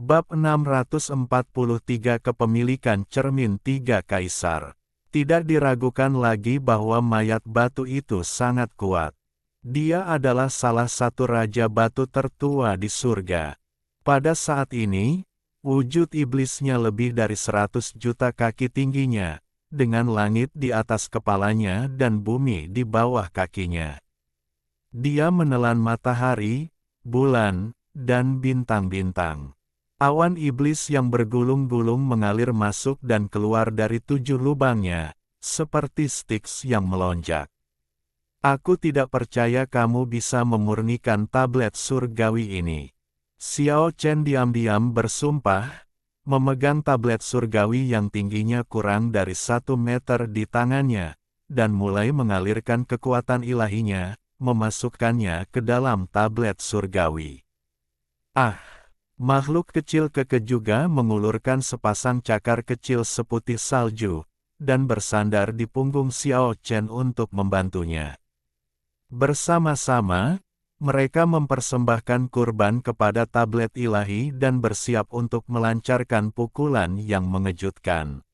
Bab 643 Kepemilikan Cermin Tiga Kaisar. Tidak diragukan lagi bahwa mayat batu itu sangat kuat. Dia adalah salah satu raja batu tertua di surga. Pada saat ini, wujud iblisnya lebih dari 100 juta kaki tingginya, dengan langit di atas kepalanya dan bumi di bawah kakinya. Dia menelan matahari, bulan, dan bintang-bintang. Awan iblis yang bergulung-gulung mengalir masuk dan keluar dari 7 lubangnya, seperti Styx yang melonjak. Aku tidak percaya kamu bisa memurnikan tablet surgawi ini. Xiao Chen diam-diam bersumpah, memegang tablet surgawi yang tingginya kurang dari 1 meter di tangannya, dan mulai mengalirkan kekuatan ilahinya, memasukkannya ke dalam tablet surgawi. Makhluk kecil keke juga mengulurkan sepasang cakar kecil seputih salju, dan bersandar di punggung Xiao Chen untuk membantunya. Bersama-sama, mereka mempersembahkan kurban kepada tablet ilahi dan bersiap untuk melancarkan pukulan yang mengejutkan.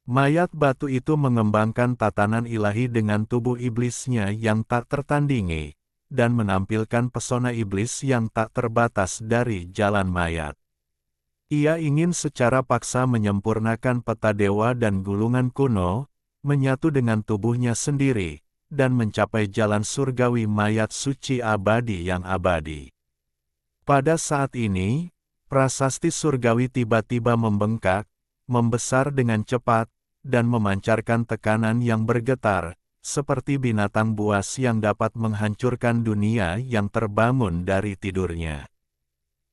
Mayat batu itu mengembangkan tatanan ilahi dengan tubuh iblisnya yang tak tertandingi, dan menampilkan pesona iblis yang tak terbatas dari jalan mayat. Ia ingin secara paksa menyempurnakan peta dewa dan gulungan kuno, menyatu dengan tubuhnya sendiri, dan mencapai jalan surgawi mayat suci abadi yang abadi. Pada saat ini, prasasti surgawi tiba-tiba membengkak, membesar dengan cepat, dan memancarkan tekanan yang bergetar, seperti binatang buas yang dapat menghancurkan dunia yang terbangun dari tidurnya.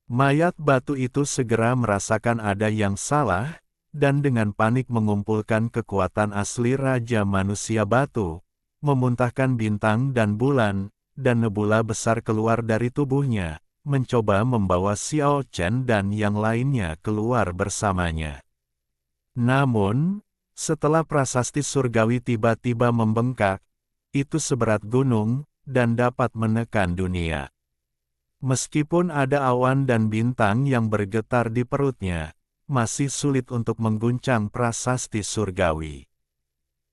Mayat batu itu segera merasakan ada yang salah, dan dengan panik mengumpulkan kekuatan asli Raja Manusia Batu, memuntahkan bintang dan bulan, dan nebula besar keluar dari tubuhnya, mencoba membawa Xiao Chen dan yang lainnya keluar bersamanya. Namun, setelah prasasti surgawi tiba-tiba membengkak, itu seberat gunung, dan dapat menekan dunia. Meskipun ada awan dan bintang yang bergetar di perutnya, masih sulit untuk mengguncang prasasti surgawi.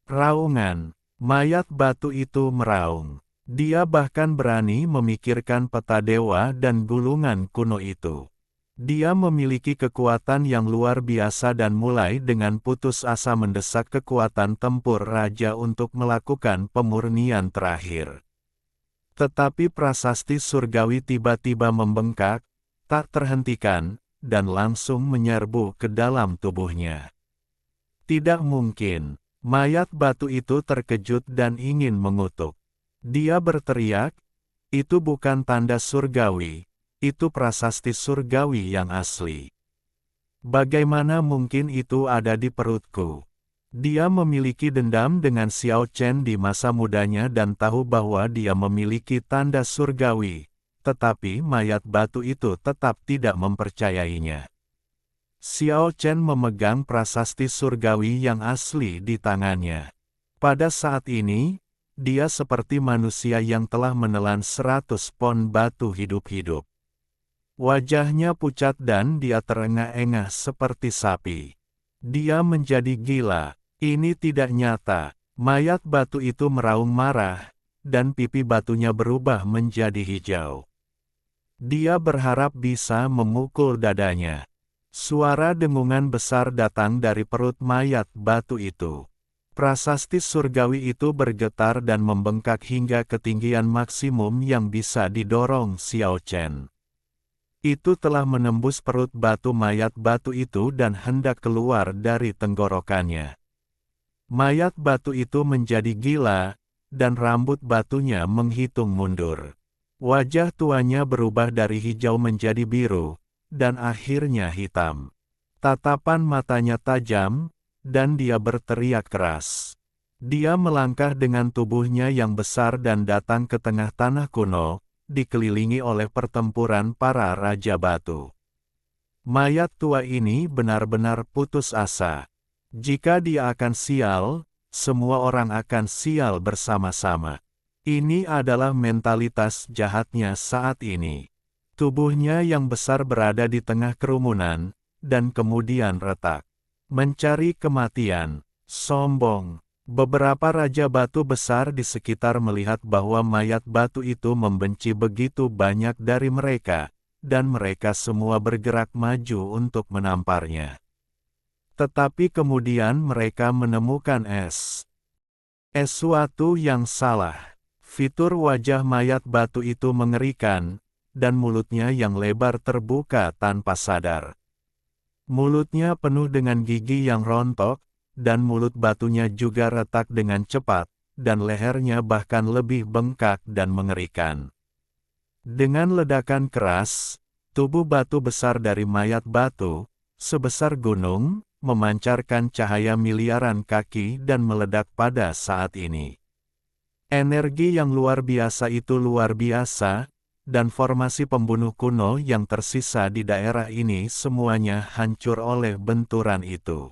Raungan, mayat batu itu meraung. Dia bahkan berani memikirkan peta dewa dan gulungan kuno itu. Dia memiliki kekuatan yang luar biasa dan mulai dengan putus asa mendesak kekuatan tempur raja untuk melakukan pemurnian terakhir. Tetapi prasasti surgawi tiba-tiba membengkak, tak terhentikan, dan langsung menyerbu ke dalam tubuhnya. Tidak mungkin, mayat batu itu terkejut dan ingin mengutuk. Dia berteriak, "Itu bukan tanda surgawi. Itu prasasti surgawi yang asli. Bagaimana mungkin itu ada di perutku?" Dia memiliki dendam dengan Xiao Chen di masa mudanya dan tahu bahwa dia memiliki tanda surgawi, tetapi mayat batu itu tetap tidak mempercayainya. Xiao Chen memegang prasasti surgawi yang asli di tangannya. Pada saat ini, dia seperti manusia yang telah menelan 100 pon batu hidup-hidup. Wajahnya pucat dan dia terengah-engah seperti sapi. Dia menjadi gila. Ini tidak nyata. Mayat batu itu meraung marah, dan pipi batunya berubah menjadi hijau. Dia berharap bisa memukul dadanya. Suara dengungan besar datang dari perut mayat batu itu. Prasasti surgawi itu bergetar dan membengkak hingga ketinggian maksimum yang bisa didorong Xiao Chen. Itu telah menembus perut batu mayat batu itu dan hendak keluar dari tenggorokannya. Mayat batu itu menjadi gila, dan rambut batunya menghitung mundur. Wajah tuanya berubah dari hijau menjadi biru, dan akhirnya hitam. Tatapan matanya tajam, dan dia berteriak keras. Dia melangkah dengan tubuhnya yang besar dan datang ke tengah tanah kuno, dikelilingi oleh pertempuran para raja batu. Mayat tua ini benar-benar putus asa. Jika dia akan sial, semua orang akan sial bersama-sama. Ini adalah mentalitas jahatnya saat ini. Tubuhnya yang besar berada di tengah kerumunan, dan kemudian retak. Mencari kematian. Sombong. Beberapa raja batu besar di sekitar melihat bahwa mayat batu itu membenci begitu banyak dari mereka, dan mereka semua bergerak maju untuk menamparnya. Tetapi kemudian mereka menemukan sesuatu yang salah. Fitur wajah mayat batu itu mengerikan, dan mulutnya yang lebar terbuka tanpa sadar. Mulutnya penuh dengan gigi yang rontok, dan mulut batunya juga retak dengan cepat, dan lehernya bahkan lebih bengkak dan mengerikan. Dengan ledakan keras, tubuh batu besar dari mayat batu, sebesar gunung, memancarkan cahaya miliaran kaki dan meledak pada saat ini. Energi yang luar biasa itu luar biasa, dan formasi pembunuh kuno yang tersisa di daerah ini semuanya hancur oleh benturan itu.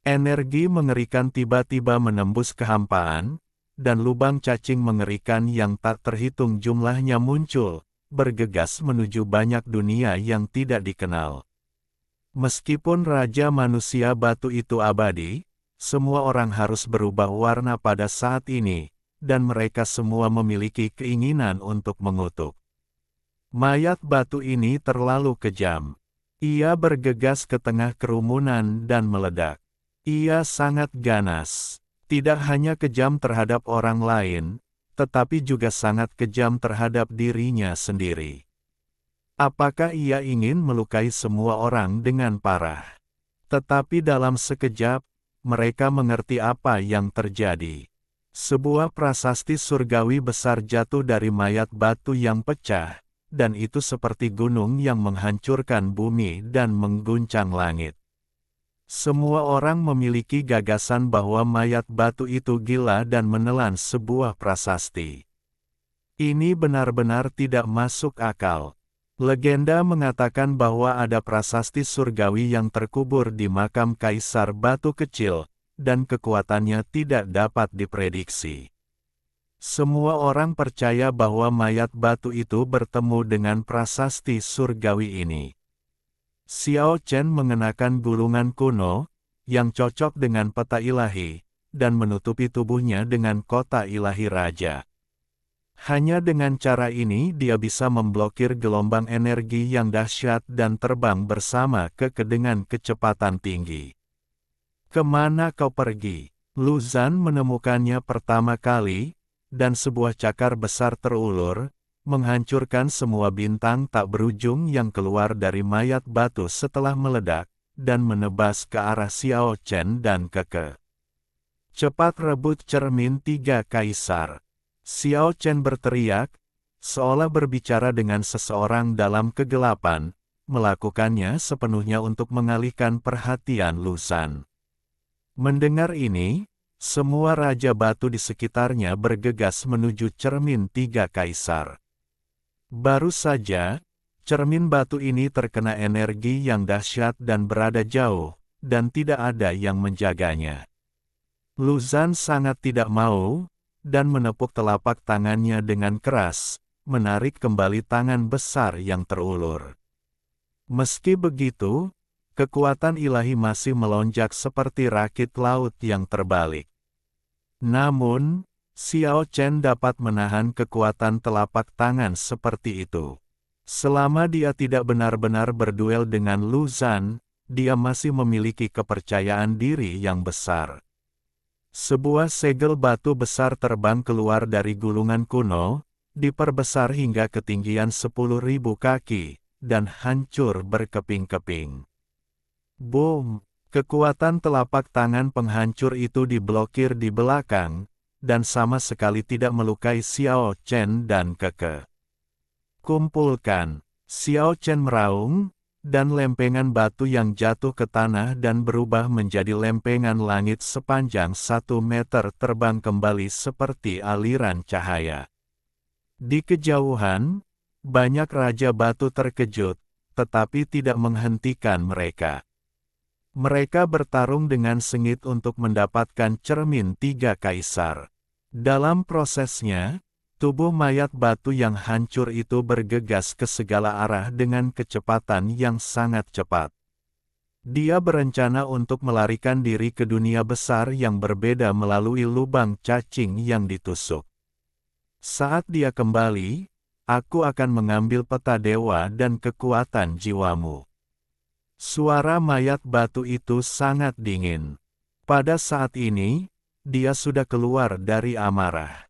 Energi mengerikan tiba-tiba menembus kehampaan, dan lubang cacing mengerikan yang tak terhitung jumlahnya muncul, bergegas menuju banyak dunia yang tidak dikenal. Meskipun Raja Manusia Batu itu abadi, semua orang harus berubah warna pada saat ini, dan mereka semua memiliki keinginan untuk mengutuk. Mayat batu ini terlalu kejam. Ia bergegas ke tengah kerumunan dan meledak. Ia sangat ganas. Tidak hanya kejam terhadap orang lain, tetapi juga sangat kejam terhadap dirinya sendiri. Apakah ia ingin melukai semua orang dengan parah? Tetapi dalam sekejap, mereka mengerti apa yang terjadi. Sebuah prasasti surgawi besar jatuh dari mayat batu yang pecah, dan itu seperti gunung yang menghancurkan bumi dan mengguncang langit. Semua orang memiliki gagasan bahwa mayat batu itu gila dan menelan sebuah prasasti. Ini benar-benar tidak masuk akal. Legenda mengatakan bahwa ada prasasti surgawi yang terkubur di makam Kaisar Batu Kecil, dan kekuatannya tidak dapat diprediksi. Semua orang percaya bahwa mayat batu itu bertemu dengan prasasti surgawi ini. Xiao Chen mengenakan gulungan kuno, yang cocok dengan peta ilahi, dan menutupi tubuhnya dengan kota ilahi raja. Hanya dengan cara ini dia bisa memblokir gelombang energi yang dahsyat dan terbang bersama dengan kecepatan tinggi. Kemana kau pergi? Lu Zhan menemukannya pertama kali, dan sebuah cakar besar terulur, menghancurkan semua bintang tak berujung yang keluar dari mayat batu setelah meledak, dan menebas ke arah Xiao Chen dan Keke. Cepat rebut cermin tiga kaisar. Xiao Chen berteriak, seolah berbicara dengan seseorang dalam kegelapan, melakukannya sepenuhnya untuk mengalihkan perhatian Lu Zhan. Mendengar ini, semua raja batu di sekitarnya bergegas menuju cermin tiga kaisar. Baru saja, cermin batu ini terkena energi yang dahsyat dan berada jauh, dan tidak ada yang menjaganya. Lu Zhan sangat tidak mau, dan menepuk telapak tangannya dengan keras, menarik kembali tangan besar yang terulur. Meski begitu, kekuatan ilahi masih melonjak seperti rakit laut yang terbalik. Namun, Xiao Chen dapat menahan kekuatan telapak tangan seperti itu. Selama dia tidak benar-benar berduel dengan Lu Zhan, dia masih memiliki kepercayaan diri yang besar. Sebuah segel batu besar terbang keluar dari gulungan kuno, diperbesar hingga ketinggian 10.000 kaki, dan hancur berkeping-keping. Boom! Kekuatan telapak tangan penghancur itu diblokir di belakang, dan sama sekali tidak melukai Xiao Chen dan Keke. Kumpulkan! Xiao Chen meraung, dan lempengan batu yang jatuh ke tanah dan berubah menjadi lempengan langit sepanjang 1 meter terbang kembali seperti aliran cahaya. Di kejauhan, banyak raja batu terkejut, tetapi tidak menghentikan mereka. Mereka bertarung dengan sengit untuk mendapatkan cermin tiga kaisar. Dalam prosesnya, Tubuh mayat batu yang hancur itu bergegas ke segala arah dengan kecepatan yang sangat cepat. Dia berencana untuk melarikan diri ke dunia besar yang berbeda melalui lubang cacing yang ditusuk. Saat dia kembali, aku akan mengambil peta dewa dan kekuatan jiwamu. Suara mayat batu itu sangat dingin. Pada saat ini, dia sudah keluar dari amarah.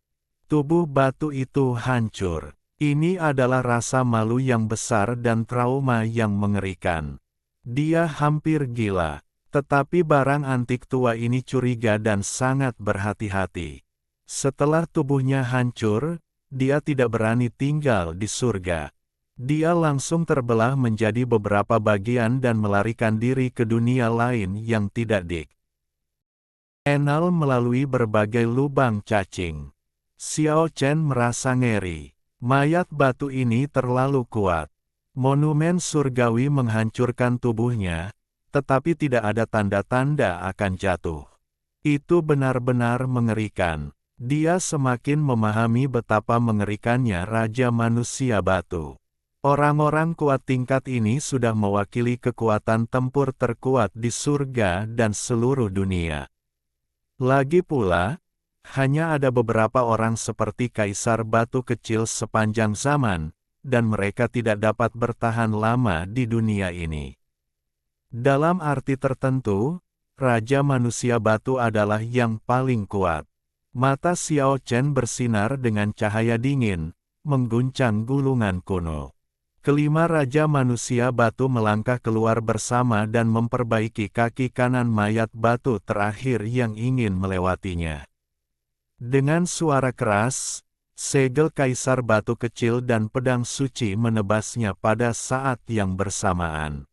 Tubuh batu itu hancur. Ini adalah rasa malu yang besar dan trauma yang mengerikan. Dia hampir gila, tetapi barang antik tua ini curiga dan sangat berhati-hati. Setelah tubuhnya hancur, dia tidak berani tinggal di surga. Dia langsung terbelah menjadi beberapa bagian dan melarikan diri ke dunia lain yang tidak dikenal melalui berbagai lubang cacing. Xiao Chen merasa ngeri. Mayat batu ini terlalu kuat. Monumen surgawi menghancurkan tubuhnya, tetapi tidak ada tanda-tanda akan jatuh. Itu benar-benar mengerikan. Dia semakin memahami betapa mengerikannya Raja Manusia Batu. Orang-orang kuat tingkat ini sudah mewakili kekuatan tempur terkuat di surga dan seluruh dunia. Lagi pula, hanya ada beberapa orang seperti Kaisar Batu Kecil sepanjang zaman, dan mereka tidak dapat bertahan lama di dunia ini. Dalam arti tertentu, Raja Manusia Batu adalah yang paling kuat. Mata Xiao Chen bersinar dengan cahaya dingin, mengguncang gulungan kuno. Kelima Raja Manusia Batu melangkah keluar bersama dan memperbaiki kaki kanan mayat batu terakhir yang ingin melewatinya. Dengan suara keras, segel Kaisar Batu Kecil dan pedang suci menebasnya pada saat yang bersamaan.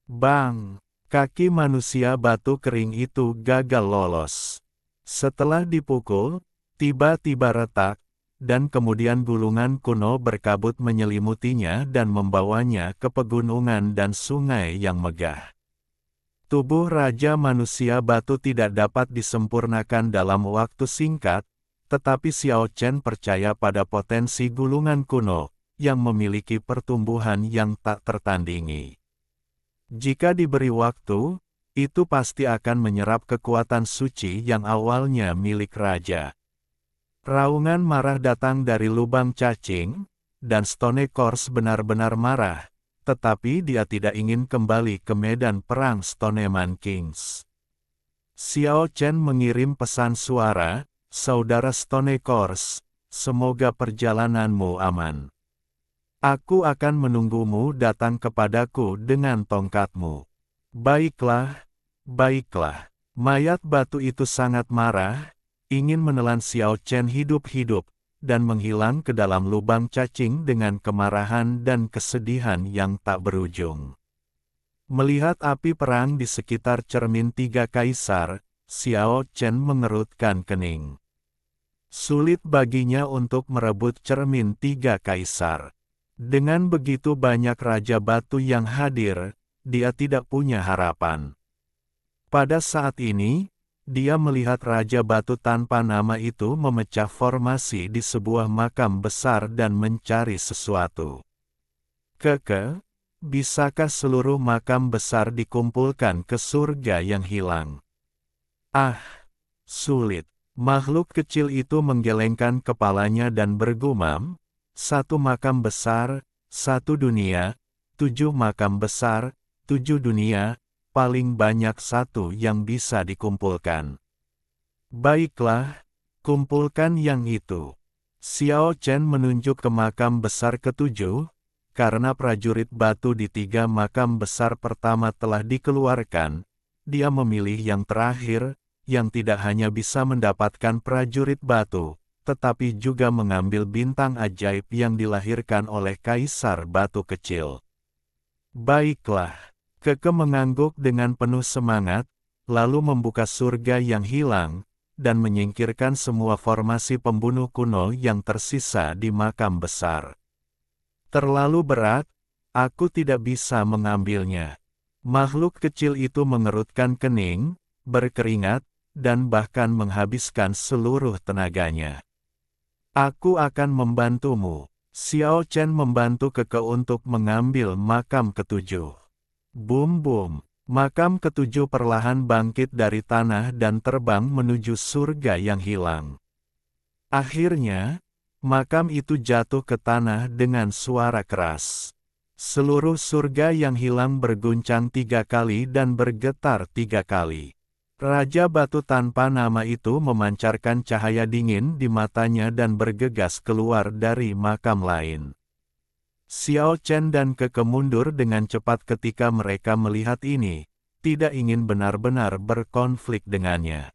Bang! Kaki manusia batu kering itu gagal lolos. Setelah dipukul, tiba-tiba retak, dan kemudian gulungan kuno berkabut menyelimutinya dan membawanya ke pegunungan dan sungai yang megah. Tubuh Raja Manusia Batu tidak dapat disempurnakan dalam waktu singkat, tetapi Xiao Chen percaya pada potensi gulungan kuno, yang memiliki pertumbuhan yang tak tertandingi. Jika diberi waktu, itu pasti akan menyerap kekuatan suci yang awalnya milik Raja. Raungan marah datang dari lubang cacing, dan Stone Course benar-benar marah. Tetapi dia tidak ingin kembali ke medan perang Stoneman Kings. Xiao Chen mengirim pesan suara, "Saudara Stone Course, semoga perjalananmu aman. Aku akan menunggumu datang kepadaku dengan tongkatmu." Baiklah, baiklah. Mayat batu itu sangat marah, ingin menelan Xiao Chen hidup-hidup, dan menghilang ke dalam lubang cacing dengan kemarahan dan kesedihan yang tak berujung. Melihat api perang di sekitar cermin tiga kaisar, Xiao Chen mengerutkan kening. Sulit baginya untuk merebut cermin tiga kaisar. Dengan begitu banyak Raja Batu yang hadir, dia tidak punya harapan. Pada saat ini, dia melihat Raja Batu tanpa nama itu memecah formasi di sebuah makam besar dan mencari sesuatu. Bisakah seluruh makam besar dikumpulkan ke surga yang hilang? Ah, sulit. Makhluk kecil itu menggelengkan kepalanya dan bergumam, "Satu makam besar, satu dunia, 7 makam besar, 7 dunia, paling banyak satu yang bisa dikumpulkan." Baiklah, kumpulkan yang itu. Xiao Chen menunjuk ke makam besar ketujuh, karena prajurit batu di 3 makam besar pertama telah dikeluarkan, dia memilih yang terakhir, yang tidak hanya bisa mendapatkan prajurit batu, tetapi juga mengambil bintang ajaib yang dilahirkan oleh Kaisar Batu Kecil. Baiklah. Keke mengangguk dengan penuh semangat, lalu membuka surga yang hilang, dan menyingkirkan semua formasi pembunuh kuno yang tersisa di makam besar. Terlalu berat, aku tidak bisa mengambilnya. Makhluk kecil itu mengerutkan kening, berkeringat, dan bahkan menghabiskan seluruh tenaganya. Aku akan membantumu. Xiao Chen membantu Keke untuk mengambil makam ketujuh. Bum-bum. Makam ketujuh perlahan bangkit dari tanah dan terbang menuju surga yang hilang. Akhirnya, makam itu jatuh ke tanah dengan suara keras. Seluruh surga yang hilang berguncang 3 kali dan bergetar 3 kali. Raja Batu tanpa nama itu memancarkan cahaya dingin di matanya dan bergegas keluar dari makam lain. Xiao Chen dan Keke mundur dengan cepat ketika mereka melihat ini, tidak ingin benar-benar berkonflik dengannya.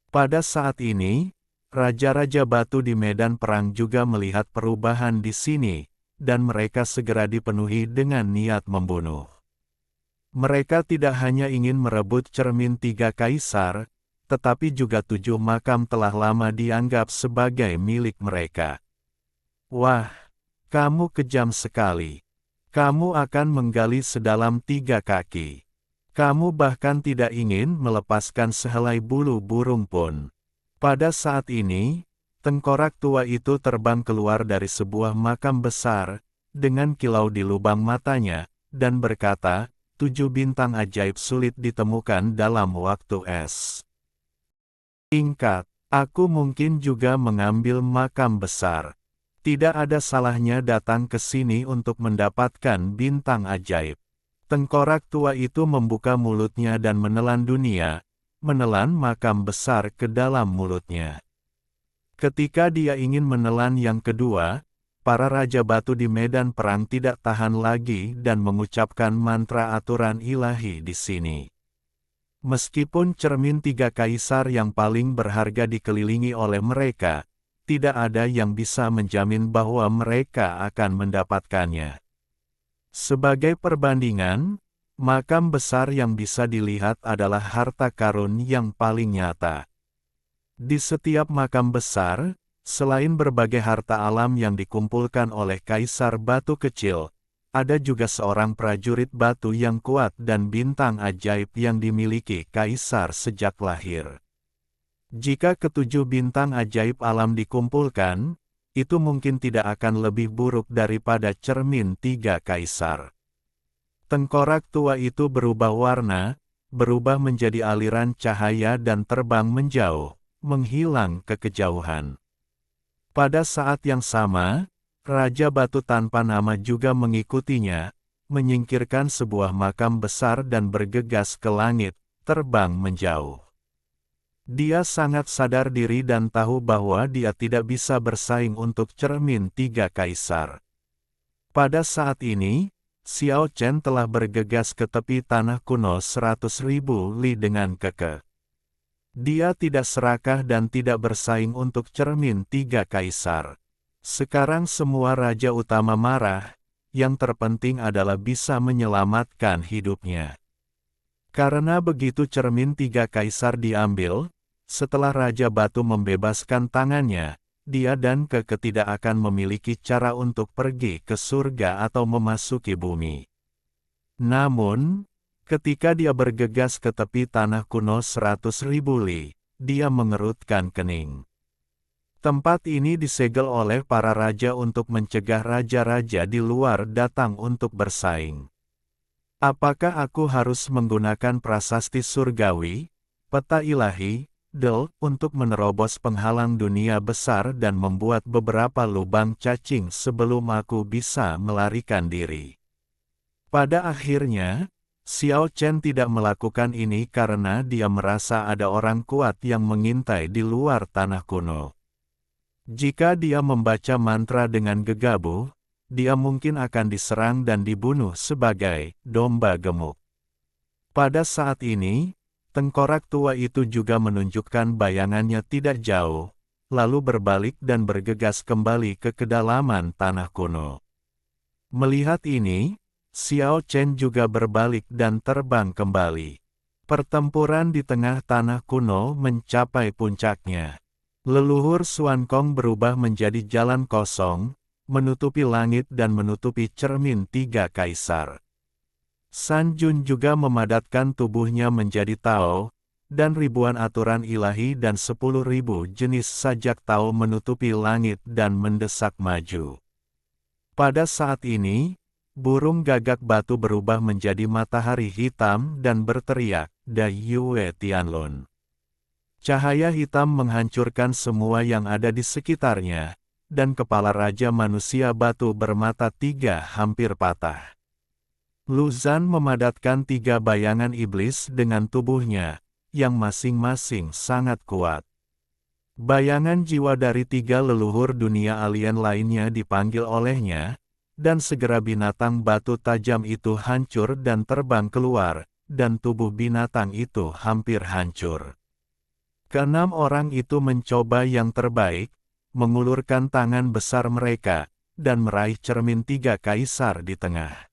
Pada saat ini, Raja-Raja Batu di medan perang juga melihat perubahan di sini, dan mereka segera dipenuhi dengan niat membunuh. Mereka tidak hanya ingin merebut cermin 3 kaisar, tetapi juga 7 makam telah lama dianggap sebagai milik mereka. Wah! Kamu kejam sekali. Kamu akan menggali sedalam 3 kaki. Kamu bahkan tidak ingin melepaskan sehelai bulu burung pun. Pada saat ini, tengkorak tua itu terbang keluar dari sebuah makam besar, dengan kilau di lubang matanya, dan berkata, 7 bintang ajaib sulit ditemukan dalam waktu es. Ingat, aku mungkin juga mengambil makam besar. Tidak ada salahnya datang ke sini untuk mendapatkan bintang ajaib. Tengkorak tua itu membuka mulutnya dan menelan dunia, menelan makam besar ke dalam mulutnya. Ketika dia ingin menelan yang kedua, para Raja Batu di medan perang tidak tahan lagi dan mengucapkan mantra aturan ilahi di sini. Meskipun cermin 3 kaisar yang paling berharga dikelilingi oleh mereka, tidak ada yang bisa menjamin bahwa mereka akan mendapatkannya. Sebagai perbandingan, makam besar yang bisa dilihat adalah harta karun yang paling nyata. Di setiap makam besar, selain berbagai harta alam yang dikumpulkan oleh Kaisar Batu Kecil, ada juga seorang prajurit batu yang kuat dan bintang ajaib yang dimiliki Kaisar sejak lahir. Jika ketujuh bintang ajaib alam dikumpulkan, itu mungkin tidak akan lebih buruk daripada cermin 3 kaisar. Tengkorak tua itu berubah warna, berubah menjadi aliran cahaya dan terbang menjauh, menghilang ke kejauhan. Pada saat yang sama, Raja Batu tanpa nama juga mengikutinya, menyingkirkan sebuah makam besar dan bergegas ke langit, terbang menjauh. Dia sangat sadar diri dan tahu bahwa dia tidak bisa bersaing untuk cermin 3 kaisar. Pada saat ini, Xiao Chen telah bergegas ke tepi tanah kuno 100.000 li dengan kekeh. Dia tidak serakah dan tidak bersaing untuk cermin 3 kaisar. Sekarang semua raja utama marah, yang terpenting adalah bisa menyelamatkan hidupnya. Karena begitu cermin 3 kaisar diambil, setelah Raja Batu membebaskan tangannya, dia dan Keke tidak akan memiliki cara untuk pergi ke surga atau memasuki bumi. Namun, ketika dia bergegas ke tepi tanah kuno 100.000 li, dia mengerutkan kening. Tempat ini disegel oleh para raja untuk mencegah raja-raja di luar datang untuk bersaing. Apakah aku harus menggunakan prasasti surgawi, peta ilahi, untuk menerobos penghalang dunia besar dan membuat beberapa lubang cacing sebelum aku bisa melarikan diri? Pada akhirnya, Xiao Chen tidak melakukan ini karena dia merasa ada orang kuat yang mengintai di luar tanah kuno. Jika dia membaca mantra dengan gegabah, dia mungkin akan diserang dan dibunuh sebagai domba gemuk. Pada saat ini, tengkorak tua itu juga menunjukkan bayangannya tidak jauh, lalu berbalik dan bergegas kembali ke kedalaman tanah kuno. Melihat ini, Xiao Chen juga berbalik dan terbang kembali. Pertempuran di tengah tanah kuno mencapai puncaknya. Leluhur Xuan Kong berubah menjadi jalan kosong, menutupi langit dan menutupi cermin 3 kaisar. San Jun juga memadatkan tubuhnya menjadi Tao, dan ribuan aturan ilahi dan 10.000 jenis sajak tau menutupi langit dan mendesak maju. Pada saat ini, burung gagak batu berubah menjadi matahari hitam dan berteriak, Da Yue Tianlun. Cahaya hitam menghancurkan semua yang ada di sekitarnya, dan kepala Raja Manusia Batu bermata tiga hampir patah. Luzan memadatkan tiga bayangan iblis dengan tubuhnya, yang masing-masing sangat kuat. Bayangan jiwa dari tiga leluhur dunia alien lainnya dipanggil olehnya, dan segera binatang batu tajam itu hancur dan terbang keluar, dan tubuh binatang itu hampir hancur. Keenam orang itu mencoba yang terbaik, mengulurkan tangan besar mereka, dan meraih cermin tiga kaisar di tengah.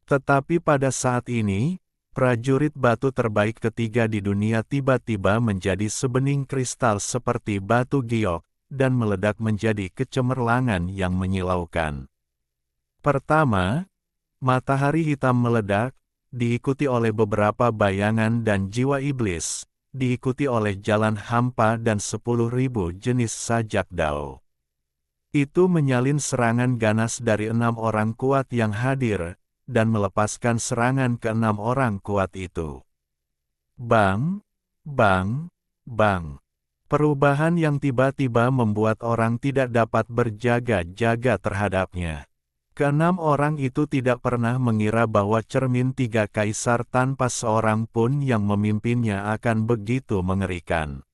Tetapi pada saat ini, prajurit batu terbaik ketiga di dunia tiba-tiba menjadi sebening kristal seperti batu giok, dan meledak menjadi kecemerlangan yang menyilaukan. Pertama, matahari hitam meledak, diikuti oleh beberapa bayangan dan jiwa iblis, diikuti oleh jalan hampa dan 10.000 jenis sajak dao. Itu menyalin serangan ganas dari 6 orang kuat yang hadir, dan melepaskan serangan ke 6 orang kuat itu. Bang, bang, bang. Perubahan yang tiba-tiba membuat orang tidak dapat berjaga-jaga terhadapnya. Keenam orang itu tidak pernah mengira bahwa cermin tiga kaisar tanpa seorang pun yang memimpinnya akan begitu mengerikan.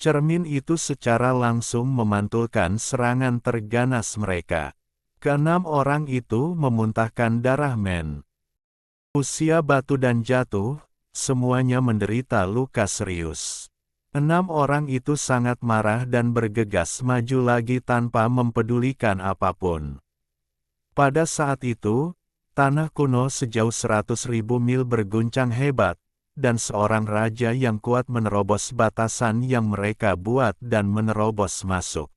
Cermin itu secara langsung memantulkan serangan terganas mereka. Keenam orang itu memuntahkan darah men. Usia batu dan jatuh, semuanya menderita luka serius. 6 orang itu sangat marah dan bergegas maju lagi tanpa mempedulikan apapun. Pada saat itu, tanah kuno sejauh 100.000 mil berguncang hebat, dan seorang raja yang kuat menerobos batasan yang mereka buat dan menerobos masuk.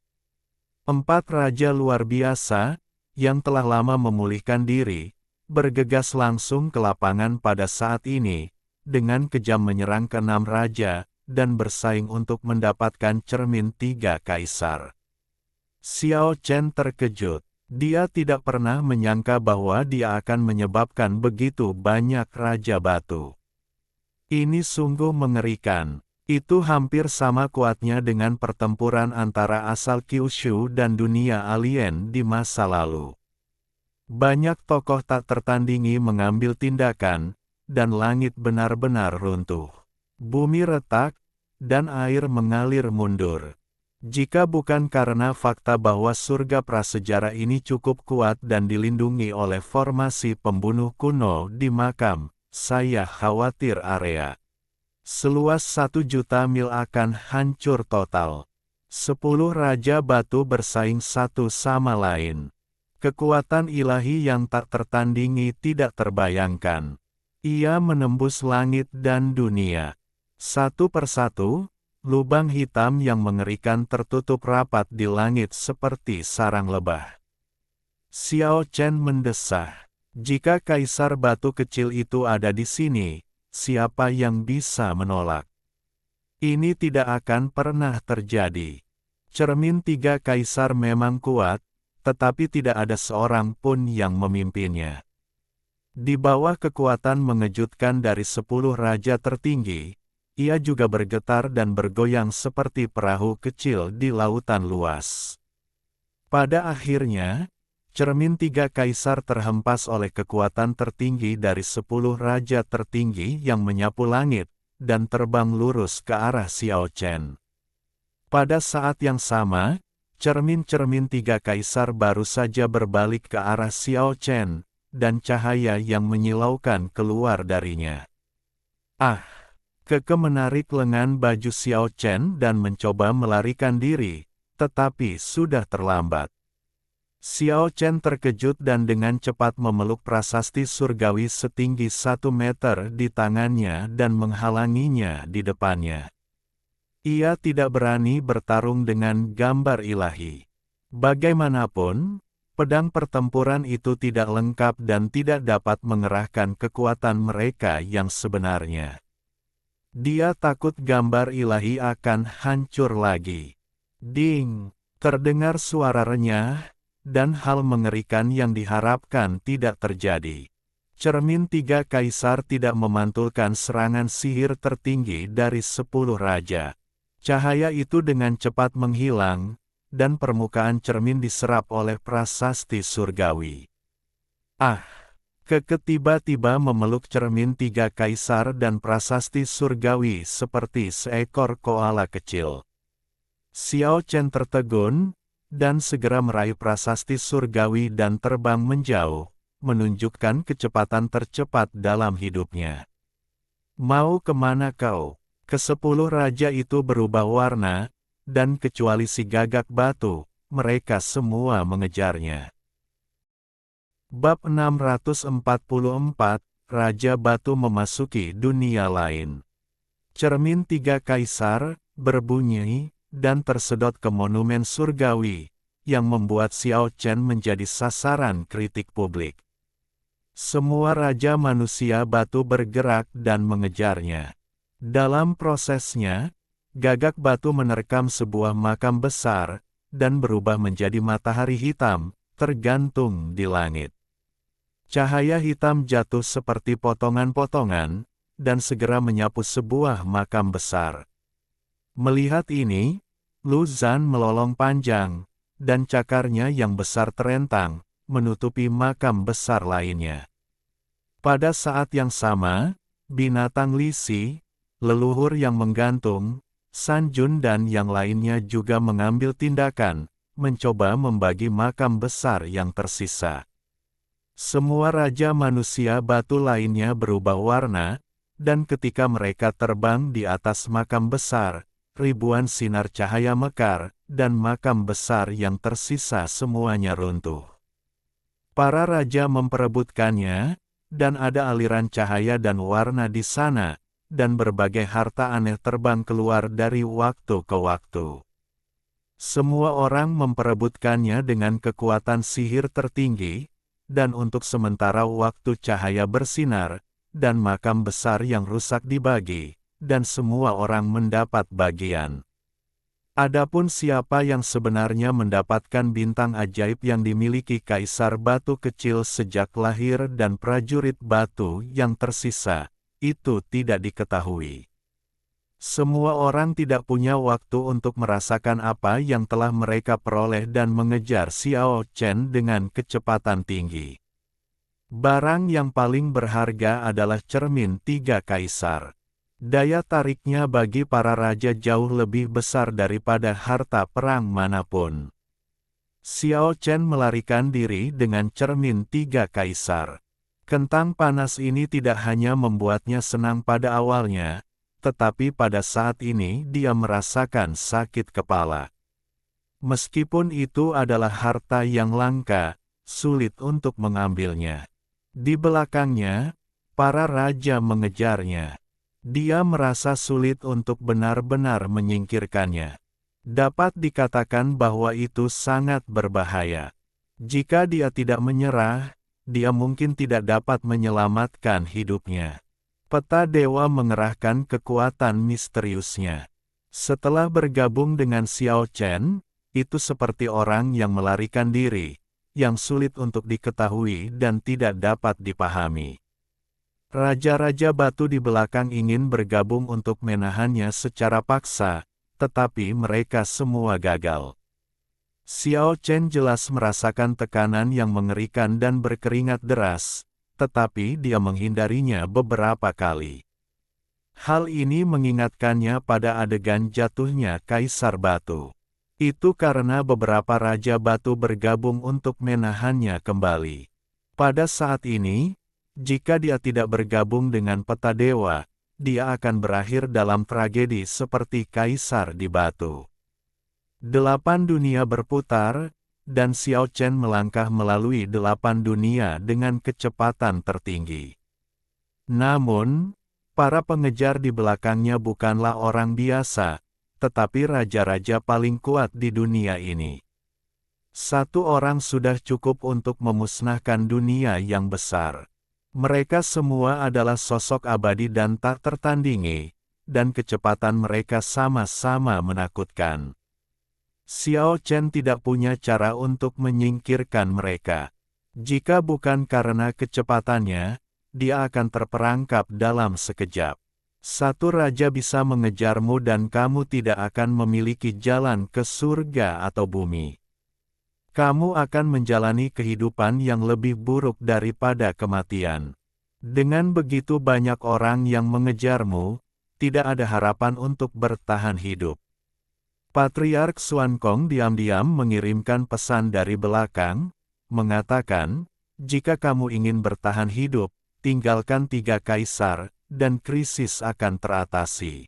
4 raja luar biasa, yang telah lama memulihkan diri, bergegas langsung ke lapangan pada saat ini, dengan kejam menyerang ke-6 raja, dan bersaing untuk mendapatkan cermin tiga kaisar. Xiao Chen terkejut. Dia tidak pernah menyangka bahwa dia akan menyebabkan begitu banyak raja batu. Ini sungguh mengerikan. Itu hampir sama kuatnya dengan pertempuran antara asal Kyushu dan dunia alien di masa lalu. Banyak tokoh tak tertandingi mengambil tindakan, dan langit benar-benar runtuh. Bumi retak, dan air mengalir mundur. Jika bukan karena fakta bahwa surga prasejarah ini cukup kuat dan dilindungi oleh formasi pembunuh kuno di makam, saya khawatir area seluas 1 juta mil akan hancur total. 10 raja batu bersaing satu sama lain. Kekuatan ilahi yang tak tertandingi tidak terbayangkan. Ia menembus langit dan dunia. Satu persatu, lubang hitam yang mengerikan tertutup rapat di langit seperti sarang lebah. Xiao Chen mendesah. Jika kaisar batu kecil itu ada di sini, siapa yang bisa menolak? Ini tidak akan pernah terjadi. Cermin tiga kaisar memang kuat, tetapi tidak ada seorang pun yang memimpinnya. Di bawah kekuatan mengejutkan dari 10 raja tertinggi, ia juga bergetar dan bergoyang seperti perahu kecil di lautan luas. Pada akhirnya, cermin tiga kaisar terhempas oleh kekuatan tertinggi dari 10 raja tertinggi yang menyapu langit, dan terbang lurus ke arah Xiao Chen. Pada saat yang sama, cermin-cermin tiga kaisar baru saja berbalik ke arah Xiao Chen, dan cahaya yang menyilaukan keluar darinya. Ah! Keke menarik lengan baju Xiao Chen dan mencoba melarikan diri, tetapi sudah terlambat. Xiao Chen terkejut dan dengan cepat memeluk prasasti surgawi setinggi 1 meter di tangannya dan menghalanginya di depannya. Ia tidak berani bertarung dengan gambar ilahi. Bagaimanapun, pedang pertempuran itu tidak lengkap dan tidak dapat mengerahkan kekuatan mereka yang sebenarnya. Dia takut gambar ilahi akan hancur lagi. Ding! Terdengar suara renyah, dan hal mengerikan yang diharapkan tidak terjadi. Cermin tiga kaisar tidak memantulkan serangan sihir tertinggi dari 10 raja. Cahaya itu dengan cepat menghilang, dan permukaan cermin diserap oleh prasasti surgawi. Ah! Keke tiba-tiba memeluk cermin tiga kaisar dan prasasti surgawi seperti seekor koala kecil. Xiao Chen tertegun, dan segera meraih prasasti surgawi dan terbang menjauh, menunjukkan kecepatan tercepat dalam hidupnya. Mau kemana kau? Ke-10 raja itu berubah warna, dan kecuali si gagak batu, mereka semua mengejarnya. Bab 644, Raja Batu memasuki dunia lain. Cermin tiga kaisar, berbunyi, dan tersedot ke monumen surgawi, yang membuat Xiao Chen menjadi sasaran kritik publik. Semua raja manusia batu bergerak dan mengejarnya. Dalam prosesnya, gagak batu menerkam sebuah makam besar, dan berubah menjadi matahari hitam, tergantung di langit. Cahaya hitam jatuh seperti potongan-potongan, dan segera menyapu sebuah makam besar. Melihat ini, Lu Zhan melolong panjang, dan cakarnya yang besar terentang, menutupi makam besar lainnya. Pada saat yang sama, binatang Lisi, leluhur yang menggantung, San Jun dan yang lainnya juga mengambil tindakan, mencoba membagi makam besar yang tersisa. Semua raja manusia batu lainnya berubah warna, dan ketika mereka terbang di atas makam besar, ribuan sinar cahaya mekar, dan makam besar yang tersisa semuanya runtuh. Para raja memperebutkannya, dan ada aliran cahaya dan warna di sana, dan berbagai harta aneh terbang keluar dari waktu ke waktu. Semua orang memperebutkannya dengan kekuatan sihir tertinggi, dan untuk sementara waktu cahaya bersinar, dan makam besar yang rusak dibagi, dan semua orang mendapat bagian. Adapun siapa yang sebenarnya mendapatkan bintang ajaib yang dimiliki Kaisar Batu Kecil sejak lahir dan prajurit batu yang tersisa, itu tidak diketahui. Semua orang tidak punya waktu untuk merasakan apa yang telah mereka peroleh dan mengejar Xiao Chen dengan kecepatan tinggi. Barang yang paling berharga adalah cermin tiga kaisar. Daya tariknya bagi para raja jauh lebih besar daripada harta perang manapun. Xiao Chen melarikan diri dengan cermin tiga kaisar. Kentang panas ini tidak hanya membuatnya senang pada awalnya, tetapi pada saat ini dia merasakan sakit kepala. Meskipun itu adalah harta yang langka, sulit untuk mengambilnya. Di belakangnya, para raja mengejarnya. Dia merasa sulit untuk benar-benar menyingkirkannya. Dapat dikatakan bahwa itu sangat berbahaya. Jika dia tidak menyerah, dia mungkin tidak dapat menyelamatkan hidupnya. Peta dewa mengerahkan kekuatan misteriusnya. Setelah bergabung dengan Xiao Chen, itu seperti orang yang melarikan diri, yang sulit untuk diketahui dan tidak dapat dipahami. Raja-raja batu di belakang ingin bergabung untuk menahannya secara paksa, tetapi mereka semua gagal. Xiao Chen jelas merasakan tekanan yang mengerikan dan berkeringat deras, tetapi dia menghindarinya beberapa kali. Hal ini mengingatkannya pada adegan jatuhnya Kaisar Batu. Itu karena beberapa Raja Batu bergabung untuk menahannya kembali. Pada saat ini, jika dia tidak bergabung dengan Peta Dewa, dia akan berakhir dalam tragedi seperti Kaisar di Batu. 8 dunia berputar, dan Xiao Chen melangkah melalui 8 dunia dengan kecepatan tertinggi. Namun, para pengejar di belakangnya bukanlah orang biasa, tetapi raja-raja paling kuat di dunia ini. Satu orang sudah cukup untuk memusnahkan dunia yang besar. Mereka semua adalah sosok abadi dan tak tertandingi, dan kecepatan mereka sama-sama menakutkan. Xiao Chen tidak punya cara untuk menyingkirkan mereka. Jika bukan karena kecepatannya, dia akan terperangkap dalam sekejap. Satu raja bisa mengejarmu dan kamu tidak akan memiliki jalan ke surga atau bumi. Kamu akan menjalani kehidupan yang lebih buruk daripada kematian. Dengan begitu banyak orang yang mengejarmu, tidak ada harapan untuk bertahan hidup. Patriark Xuan Kong diam-diam mengirimkan pesan dari belakang, mengatakan, jika kamu ingin bertahan hidup, tinggalkan 3 kaisar, dan krisis akan teratasi.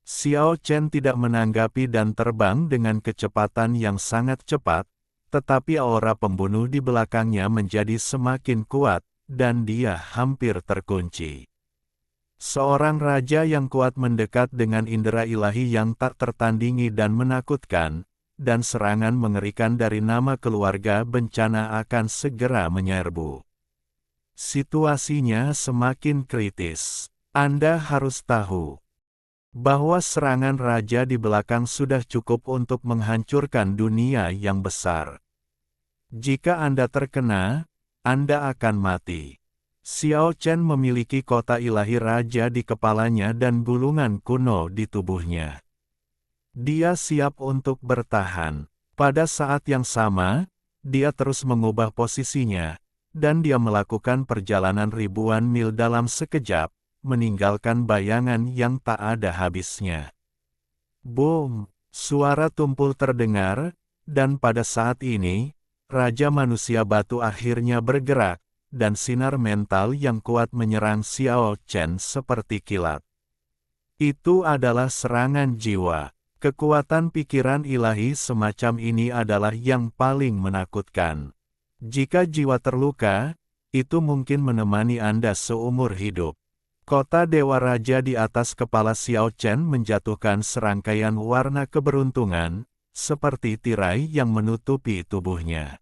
Xiao Chen tidak menanggapi dan terbang dengan kecepatan yang sangat cepat, tetapi aura pembunuh di belakangnya menjadi semakin kuat, dan dia hampir terkunci. Seorang raja yang kuat mendekat dengan indera ilahi yang tak tertandingi dan menakutkan, dan serangan mengerikan dari nama keluarga bencana akan segera menyerbu. Situasinya semakin kritis. Anda harus tahu bahwa serangan raja di belakang sudah cukup untuk menghancurkan dunia yang besar. Jika Anda terkena, Anda akan mati. Xiao Chen memiliki kota ilahi raja di kepalanya dan gulungan kuno di tubuhnya. Dia siap untuk bertahan. Pada saat yang sama, dia terus mengubah posisinya, dan dia melakukan perjalanan ribuan mil dalam sekejap, meninggalkan bayangan yang tak ada habisnya. Boom! Suara tumpul terdengar, dan pada saat ini, Raja Manusia Batu akhirnya bergerak, dan sinar mental yang kuat menyerang Xiao Chen seperti kilat. Itu adalah serangan jiwa. Kekuatan pikiran ilahi semacam ini adalah yang paling menakutkan. Jika jiwa terluka, itu mungkin menemani Anda seumur hidup. Kota Dewa Raja di atas kepala Xiao Chen menjatuhkan serangkaian warna keberuntungan, seperti tirai yang menutupi tubuhnya.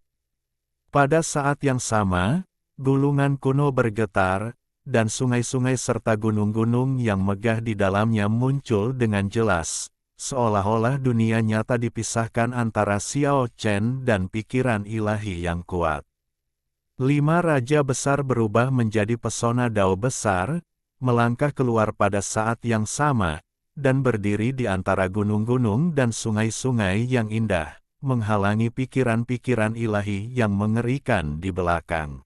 Pada saat yang sama, gulungan kuno bergetar, dan sungai-sungai serta gunung-gunung yang megah di dalamnya muncul dengan jelas, seolah-olah dunia nyata dipisahkan antara Xiao Chen dan pikiran ilahi yang kuat. 5 raja besar berubah menjadi pesona dao besar, melangkah keluar pada saat yang sama, dan berdiri di antara gunung-gunung dan sungai-sungai yang indah, menghalangi pikiran-pikiran ilahi yang mengerikan di belakang.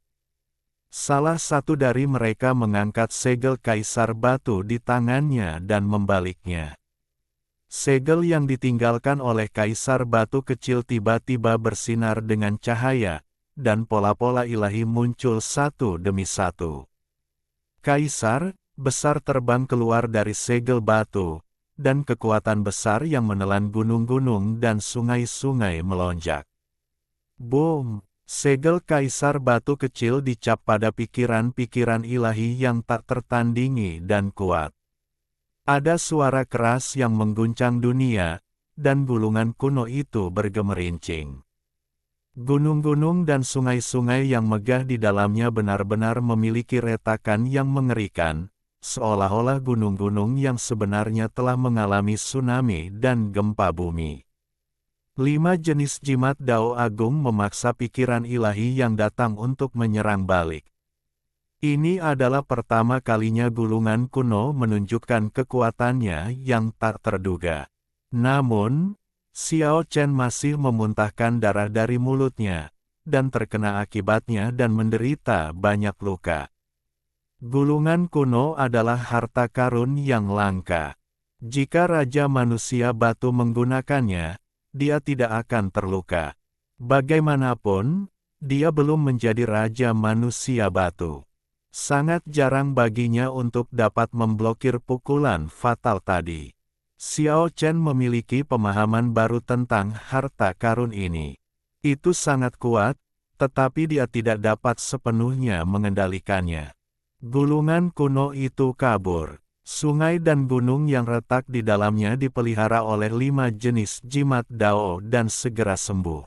Salah satu dari mereka mengangkat segel kaisar batu di tangannya dan membaliknya. Segel yang ditinggalkan oleh kaisar batu kecil tiba-tiba bersinar dengan cahaya, dan pola-pola ilahi muncul satu demi satu. Kaisar besar terbang keluar dari segel batu, dan kekuatan besar yang menelan gunung-gunung dan sungai-sungai melonjak. Boom! Segel kaisar batu kecil dicap pada pikiran-pikiran ilahi yang tak tertandingi dan kuat. Ada suara keras yang mengguncang dunia, dan gulungan kuno itu bergemerincing. Gunung-gunung dan sungai-sungai yang megah di dalamnya benar-benar memiliki retakan yang mengerikan, seolah-olah gunung-gunung yang sebenarnya telah mengalami tsunami dan gempa bumi. 5 jenis jimat Dao Agung memaksa pikiran ilahi yang datang untuk menyerang balik. Ini adalah pertama kalinya gulungan kuno menunjukkan kekuatannya yang tak terduga. Namun, Xiao Chen masih memuntahkan darah dari mulutnya, dan terkena akibatnya dan menderita banyak luka. Gulungan kuno adalah harta karun yang langka. Jika Raja Manusia Batu menggunakannya, dia tidak akan terluka. Bagaimanapun, dia belum menjadi Raja Manusia Batu. Sangat jarang baginya untuk dapat memblokir pukulan fatal tadi. Xiao Chen memiliki pemahaman baru tentang harta karun ini. Itu sangat kuat, tetapi dia tidak dapat sepenuhnya mengendalikannya. Gulungan kuno itu kabur. Sungai dan gunung yang retak di dalamnya dipelihara oleh 5 jenis jimat Dao dan segera sembuh.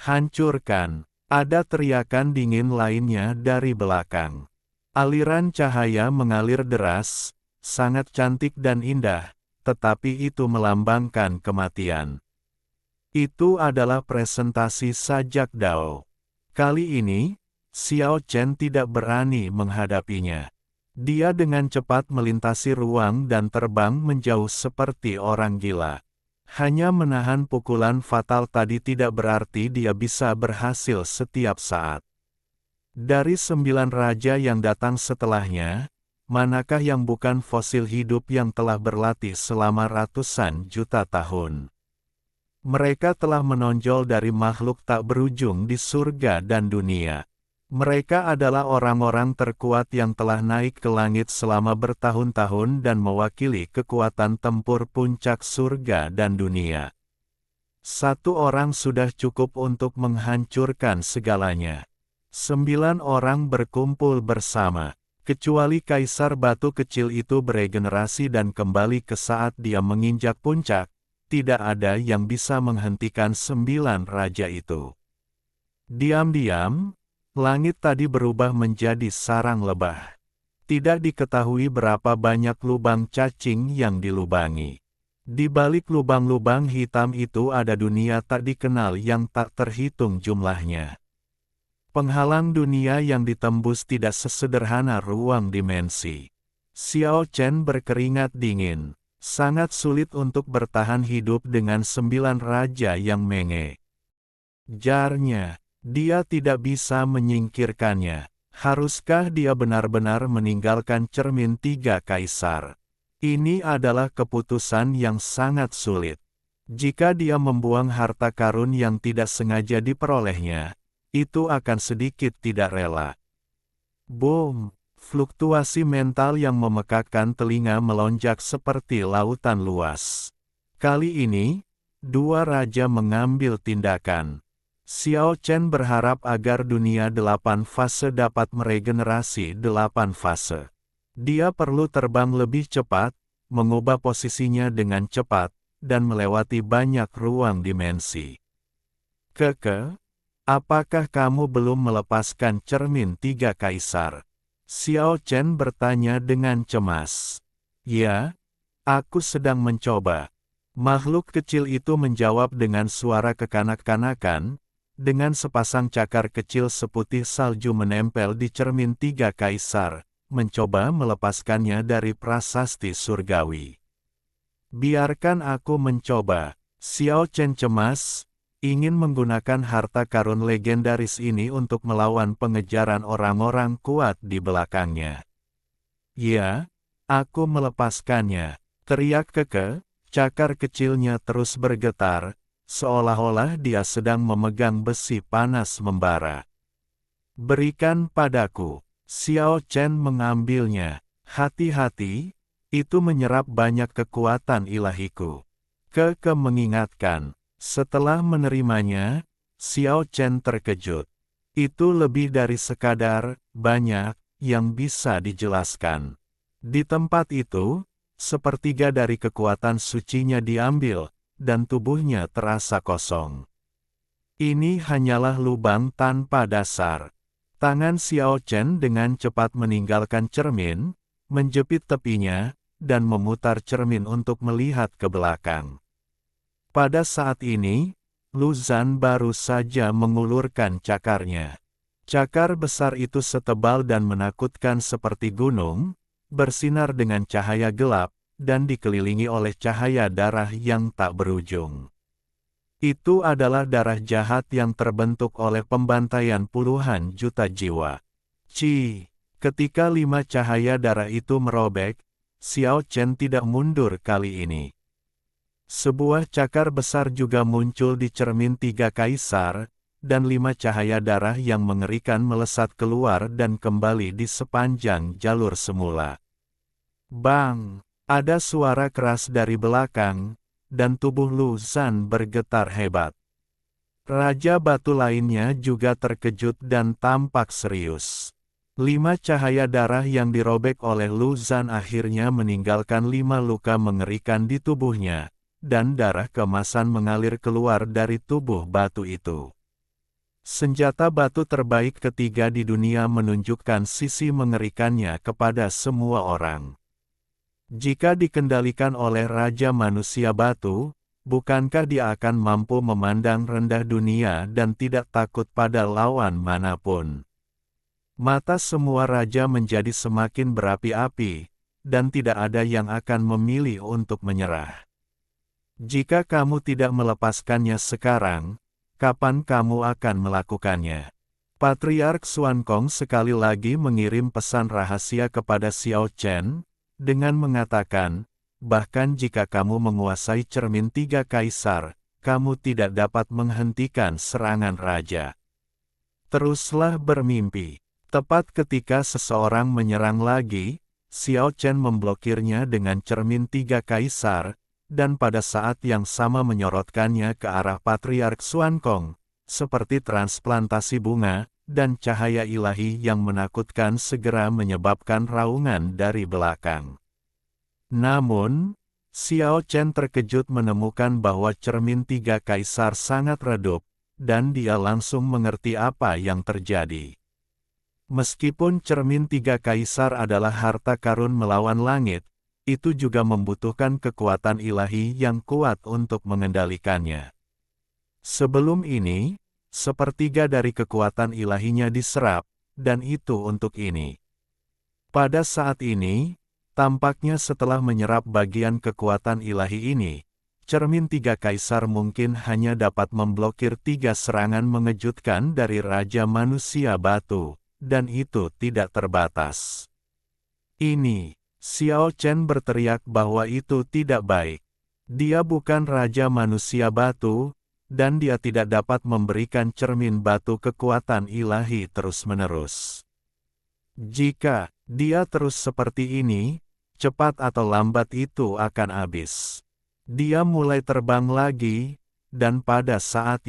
Hancurkan! Ada teriakan dingin lainnya dari belakang. Aliran cahaya mengalir deras, sangat cantik dan indah, tetapi itu melambangkan kematian. Itu adalah presentasi sajak Dao. Kali ini, Xiao Chen tidak berani menghadapinya. Dia dengan cepat melintasi ruang dan terbang menjauh seperti orang gila. Hanya menahan pukulan fatal tadi tidak berarti dia bisa berhasil setiap saat. Dari 9 raja yang datang setelahnya, manakah yang bukan fosil hidup yang telah berlatih selama ratusan juta tahun? Mereka telah menonjol dari makhluk tak berujung di surga dan dunia. Mereka adalah orang-orang terkuat yang telah naik ke langit selama bertahun-tahun dan mewakili kekuatan tempur puncak surga dan dunia. Satu orang sudah cukup untuk menghancurkan segalanya. 9 orang berkumpul bersama, kecuali Kaisar Batu Kecil itu beregenerasi dan kembali ke saat dia menginjak puncak, tidak ada yang bisa menghentikan 9 raja itu. Diam-diam, langit tadi berubah menjadi sarang lebah. Tidak diketahui berapa banyak lubang cacing yang dilubangi. Di balik lubang-lubang hitam itu ada dunia tak dikenal yang tak terhitung jumlahnya. Penghalang dunia yang ditembus tidak sesederhana ruang dimensi. Xiao Chen berkeringat dingin. Sangat sulit untuk bertahan hidup dengan 9 raja yang menge. Jarnya. Dia tidak bisa menyingkirkannya. Haruskah dia benar-benar meninggalkan cermin 3 kaisar? Ini adalah keputusan yang sangat sulit. Jika dia membuang harta karun yang tidak sengaja diperolehnya, itu akan sedikit tidak rela. Boom! Fluktuasi mental yang memekakkan telinga melonjak seperti lautan luas. Kali ini, 2 raja mengambil tindakan. Xiao Chen berharap agar dunia 8 fase dapat meregenerasi 8 fase. Dia perlu terbang lebih cepat, mengubah posisinya dengan cepat, dan melewati banyak ruang dimensi. Keke, apakah kamu belum melepaskan cermin 3 kaisar? Xiao Chen bertanya dengan cemas. Ya, aku sedang mencoba. Makhluk kecil itu menjawab dengan suara kekanak-kanakan, dengan sepasang cakar kecil seputih salju menempel di cermin 3 kaisar, mencoba melepaskannya dari prasasti surgawi. Biarkan aku mencoba. Xiao Chen cemas, ingin menggunakan harta karun legendaris ini untuk melawan pengejaran orang-orang kuat di belakangnya. Ya, aku melepaskannya, teriak Keke, cakar kecilnya terus bergetar, seolah-olah dia sedang memegang besi panas membara. Berikan padaku. Xiao Chen mengambilnya. Hati-hati, itu menyerap banyak kekuatan ilahiku. Keke mengingatkan. Setelah menerimanya, Xiao Chen terkejut. Itu lebih dari sekadar banyak yang bisa dijelaskan. Di tempat itu, sepertiga dari kekuatan sucinya diambil, dan tubuhnya terasa kosong. Ini hanyalah lubang tanpa dasar. Tangan Xiao Chen dengan cepat meninggalkan cermin, menjepit tepinya, dan memutar cermin untuk melihat ke belakang. Pada saat ini, Lu Zhan baru saja mengulurkan cakarnya. Cakar besar itu setebal dan menakutkan seperti gunung, bersinar dengan cahaya gelap, dan dikelilingi oleh cahaya darah yang tak berujung. Itu adalah darah jahat yang terbentuk oleh pembantaian puluhan juta jiwa. Ketika 5 cahaya darah itu merobek, Xiao Chen tidak mundur kali ini. Sebuah cakar besar juga muncul di cermin 3 kaisar, dan 5 cahaya darah yang mengerikan melesat keluar dan kembali di sepanjang jalur semula. Bang! Ada suara keras dari belakang, dan tubuh Lu Zhan bergetar hebat. Raja batu lainnya juga terkejut dan tampak serius. 5 cahaya darah yang dirobek oleh Lu Zhan akhirnya meninggalkan 5 luka mengerikan di tubuhnya, dan darah kemasan mengalir keluar dari tubuh batu itu. Senjata batu terbaik ketiga di dunia menunjukkan sisi mengerikannya kepada semua orang. Jika dikendalikan oleh Raja Manusia Batu, bukankah dia akan mampu memandang rendah dunia dan tidak takut pada lawan manapun? Mata semua raja menjadi semakin berapi-api, dan tidak ada yang akan memilih untuk menyerah. Jika kamu tidak melepaskannya sekarang, kapan kamu akan melakukannya? Patriark Xuankong sekali lagi mengirim pesan rahasia kepada Xiao Chen, dengan mengatakan, bahkan jika kamu menguasai cermin tiga kaisar, kamu tidak dapat menghentikan serangan raja. Teruslah bermimpi. Tepat ketika seseorang menyerang lagi, Xiao Chen memblokirnya dengan cermin tiga kaisar, dan pada saat yang sama menyorotkannya ke arah Patriark Xuankong, seperti transplantasi bunga, dan cahaya ilahi yang menakutkan segera menyebabkan raungan dari belakang. Namun, Xiao Chen terkejut menemukan bahwa cermin tiga kaisar sangat redup, dan dia langsung mengerti apa yang terjadi. Meskipun cermin tiga kaisar adalah harta karun melawan langit, itu juga membutuhkan kekuatan ilahi yang kuat untuk mengendalikannya. Sebelum ini, sepertiga dari kekuatan ilahinya diserap, dan itu untuk ini. Pada saat ini, tampaknya setelah menyerap bagian kekuatan ilahi ini, cermin tiga kaisar mungkin hanya dapat memblokir tiga serangan mengejutkan dari Raja Manusia Batu. Dan itu tidak terbatas. Ini, Xiao Chen berteriak bahwa itu tidak baik. Dia bukan Raja Manusia Batu, dan dia tidak dapat memberikan cermin batu kekuatan ilahi terus-menerus. Jika dia terus seperti ini, cepat atau lambat itu akan habis. Dia mulai terbang lagi, dan pada saat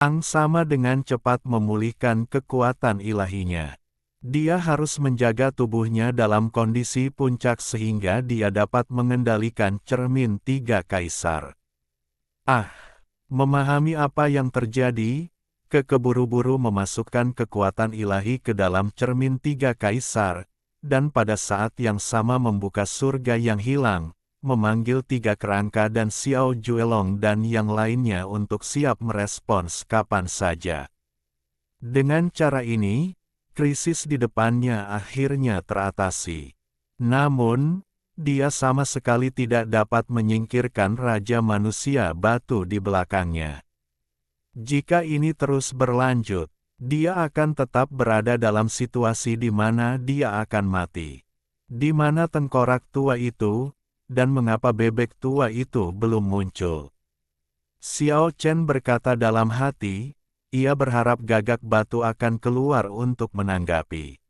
Ang sama dengan cepat memulihkan kekuatan ilahinya. Dia harus menjaga tubuhnya dalam kondisi puncak sehingga dia dapat mengendalikan cermin tiga kaisar. Memahami apa yang terjadi, keburu-buru memasukkan kekuatan ilahi ke dalam cermin tiga kaisar, dan pada saat yang sama membuka surga yang hilang, memanggil tiga kerangka dan Xiao Juelong dan yang lainnya untuk siap merespons kapan saja. Dengan cara ini, krisis di depannya akhirnya teratasi. Namun, dia sama sekali tidak dapat menyingkirkan Raja Manusia Batu di belakangnya. Jika ini terus berlanjut, dia akan tetap berada dalam situasi di mana dia akan mati. Di mana tengkorak tua itu, dan mengapa bebek tua itu belum muncul? Xiao Chen berkata dalam hati, ia berharap Gagak Batu akan keluar untuk menanggapi.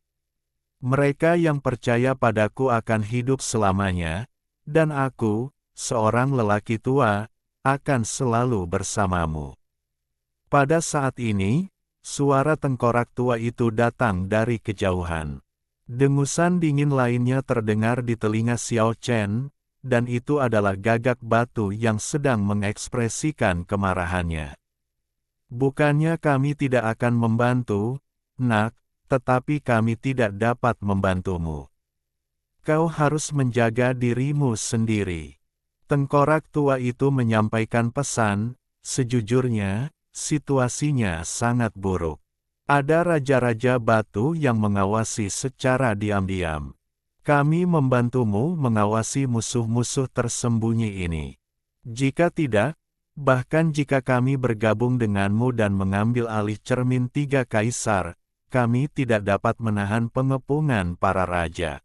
Mereka yang percaya padaku akan hidup selamanya, dan aku, seorang lelaki tua, akan selalu bersamamu. Pada saat ini, suara tengkorak tua itu datang dari kejauhan. Dengusan dingin lainnya terdengar di telinga Xiao Chen, dan itu adalah Gagak Batu yang sedang mengekspresikan kemarahannya. Bukannya kami tidak akan membantu, Nak, tetapi kami tidak dapat membantumu. Kau harus menjaga dirimu sendiri. Tengkorak tua itu menyampaikan pesan, sejujurnya, situasinya sangat buruk. Ada raja-raja batu yang mengawasi secara diam-diam. Kami membantumu mengawasi musuh-musuh tersembunyi ini. Jika tidak, bahkan jika kami bergabung denganmu dan mengambil alih cermin tiga kaisar, kami tidak dapat menahan pengepungan para raja.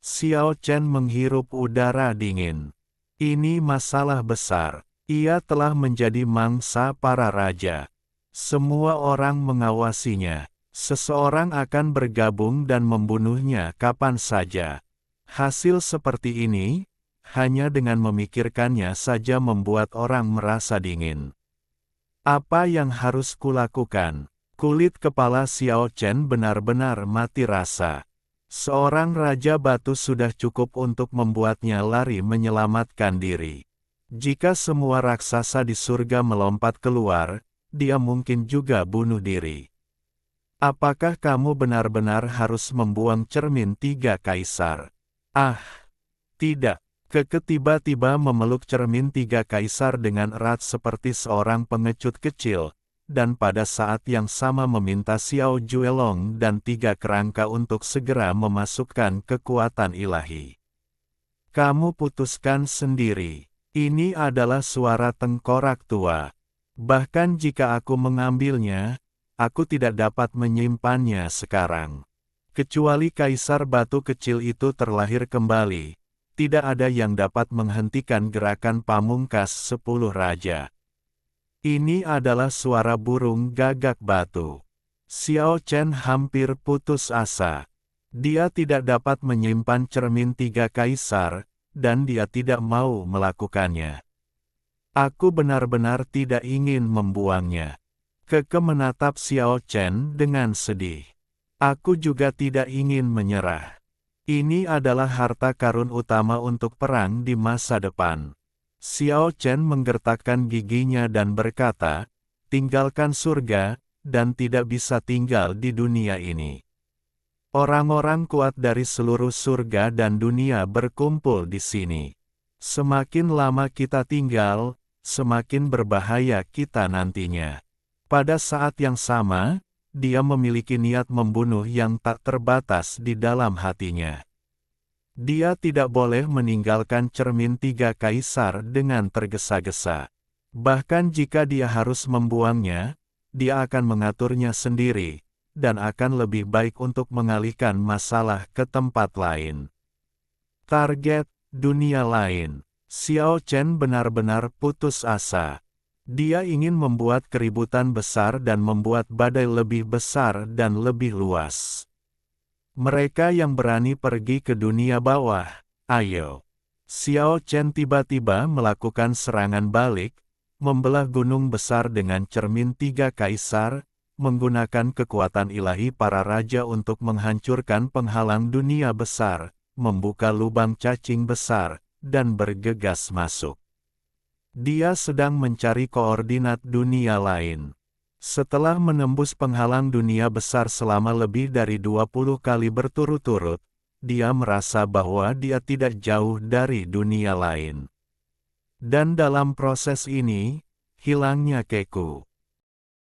Xiao Chen menghirup udara dingin. Ini masalah besar. Ia telah menjadi mangsa para raja. Semua orang mengawasinya. Seseorang akan bergabung dan membunuhnya kapan saja. Hasil seperti ini, hanya dengan memikirkannya saja membuat orang merasa dingin. Apa yang harus kulakukan? Kulit kepala Xiao Chen benar-benar mati rasa. Seorang raja batu sudah cukup untuk membuatnya lari menyelamatkan diri. Jika semua raksasa di surga melompat keluar, dia mungkin juga bunuh diri. Apakah kamu benar-benar harus membuang cermin tiga kaisar? Ah, tidak. Keke tiba-tiba memeluk cermin tiga kaisar dengan erat seperti seorang pengecut kecil, dan pada saat yang sama meminta Xiao Juelong dan tiga kerangka untuk segera memasukkan kekuatan ilahi. Kamu putuskan sendiri. Ini adalah suara tengkorak tua. Bahkan jika aku mengambilnya, aku tidak dapat menyimpannya sekarang. Kecuali kaisar batu kecil itu terlahir kembali, tidak ada yang dapat menghentikan gerakan pamungkas 10 raja. Ini adalah suara burung gagak batu. Xiao Chen hampir putus asa. Dia tidak dapat menyimpan cermin tiga kaisar, dan dia tidak mau melakukannya. Aku benar-benar tidak ingin membuangnya. Keke menatap Xiao Chen dengan sedih. Aku juga tidak ingin menyerah. Ini adalah harta karun utama untuk perang di masa depan. Xiao Chen menggertakkan giginya dan berkata, tinggalkan surga, dan tidak bisa tinggal di dunia ini. Orang-orang kuat dari seluruh surga dan dunia berkumpul di sini. Semakin lama kita tinggal, semakin berbahaya kita nantinya. Pada saat yang sama, dia memiliki niat membunuh yang tak terbatas di dalam hatinya. Dia tidak boleh meninggalkan cermin tiga kaisar dengan tergesa-gesa. Bahkan jika dia harus membuangnya, dia akan mengaturnya sendiri, dan akan lebih baik untuk mengalihkan masalah ke tempat lain. Target, dunia lain. Xiao Chen benar-benar putus asa. Dia ingin membuat keributan besar dan membuat badai lebih besar dan lebih luas. Mereka yang berani pergi ke dunia bawah, ayo. Xiao Chen tiba-tiba melakukan serangan balik, membelah gunung besar dengan cermin tiga kaisar, menggunakan kekuatan ilahi para raja untuk menghancurkan penghalang dunia besar, membuka lubang cacing besar, dan bergegas masuk. Dia sedang mencari koordinat dunia lain. Setelah menembus penghalang dunia besar selama lebih dari 20 kali berturut-turut, dia merasa bahwa dia tidak jauh dari dunia lain. Dan dalam proses ini, hilangnya Keku.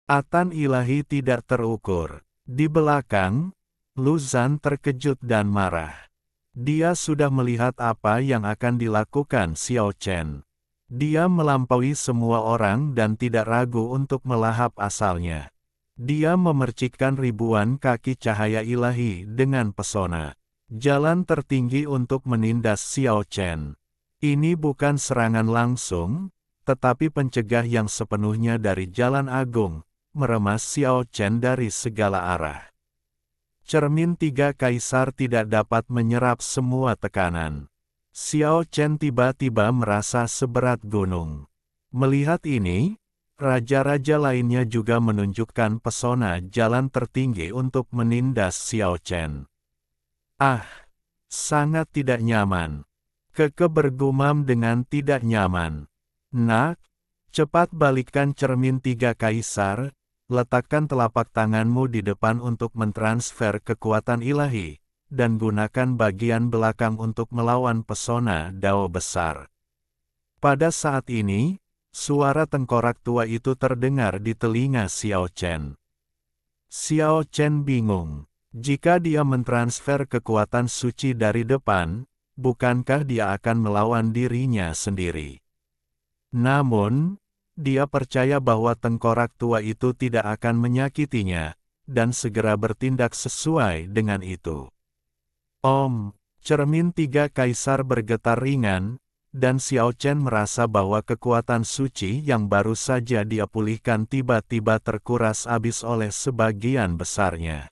Atan ilahi tidak terukur. Di belakang, Lu Zhan terkejut dan marah. Dia sudah melihat apa yang akan dilakukan Xiao Chen. Dia melampaui semua orang dan tidak ragu untuk melahap asalnya. Dia memercikkan ribuan kaki cahaya ilahi dengan pesona. Jalan tertinggi untuk menindas Xiao Chen. Ini bukan serangan langsung, tetapi pencegah yang sepenuhnya dari jalan agung, meremas Xiao Chen dari segala arah. Cermin tiga kaisar tidak dapat menyerap semua tekanan. Xiao Chen tiba-tiba merasa seberat gunung. Melihat ini, raja-raja lainnya juga menunjukkan pesona jalan tertinggi untuk menindas Xiao Chen. Ah, sangat tidak nyaman. Keke bergumam dengan tidak nyaman. Nak, cepat balikkan cermin tiga kaisar, letakkan telapak tanganmu di depan untuk mentransfer kekuatan ilahi, dan gunakan bagian belakang untuk melawan pesona Dao besar. Pada saat ini, suara tengkorak tua itu terdengar di telinga Xiao Chen. Xiao Chen bingung. Jika dia mentransfer kekuatan suci dari depan, bukankah dia akan melawan dirinya sendiri? Namun, dia percaya bahwa tengkorak tua itu tidak akan menyakitinya, dan segera bertindak sesuai dengan itu. Cermin tiga kaisar bergetar ringan, dan Xiao Chen merasa bahwa kekuatan suci yang baru saja dia pulihkan tiba-tiba terkuras habis oleh sebagian besarnya.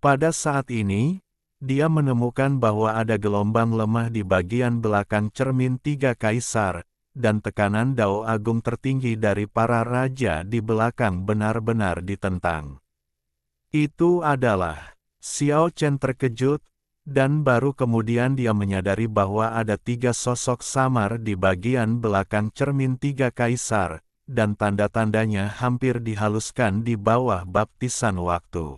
Pada saat ini, dia menemukan bahwa ada gelombang lemah di bagian belakang cermin tiga kaisar, dan tekanan Dao Agung tertinggi dari para raja di belakang benar-benar ditentang. Itu adalah Xiao Chen terkejut, dan baru kemudian dia menyadari bahwa ada tiga sosok samar di bagian belakang cermin tiga kaisar, dan tanda-tandanya hampir dihaluskan di bawah baptisan waktu.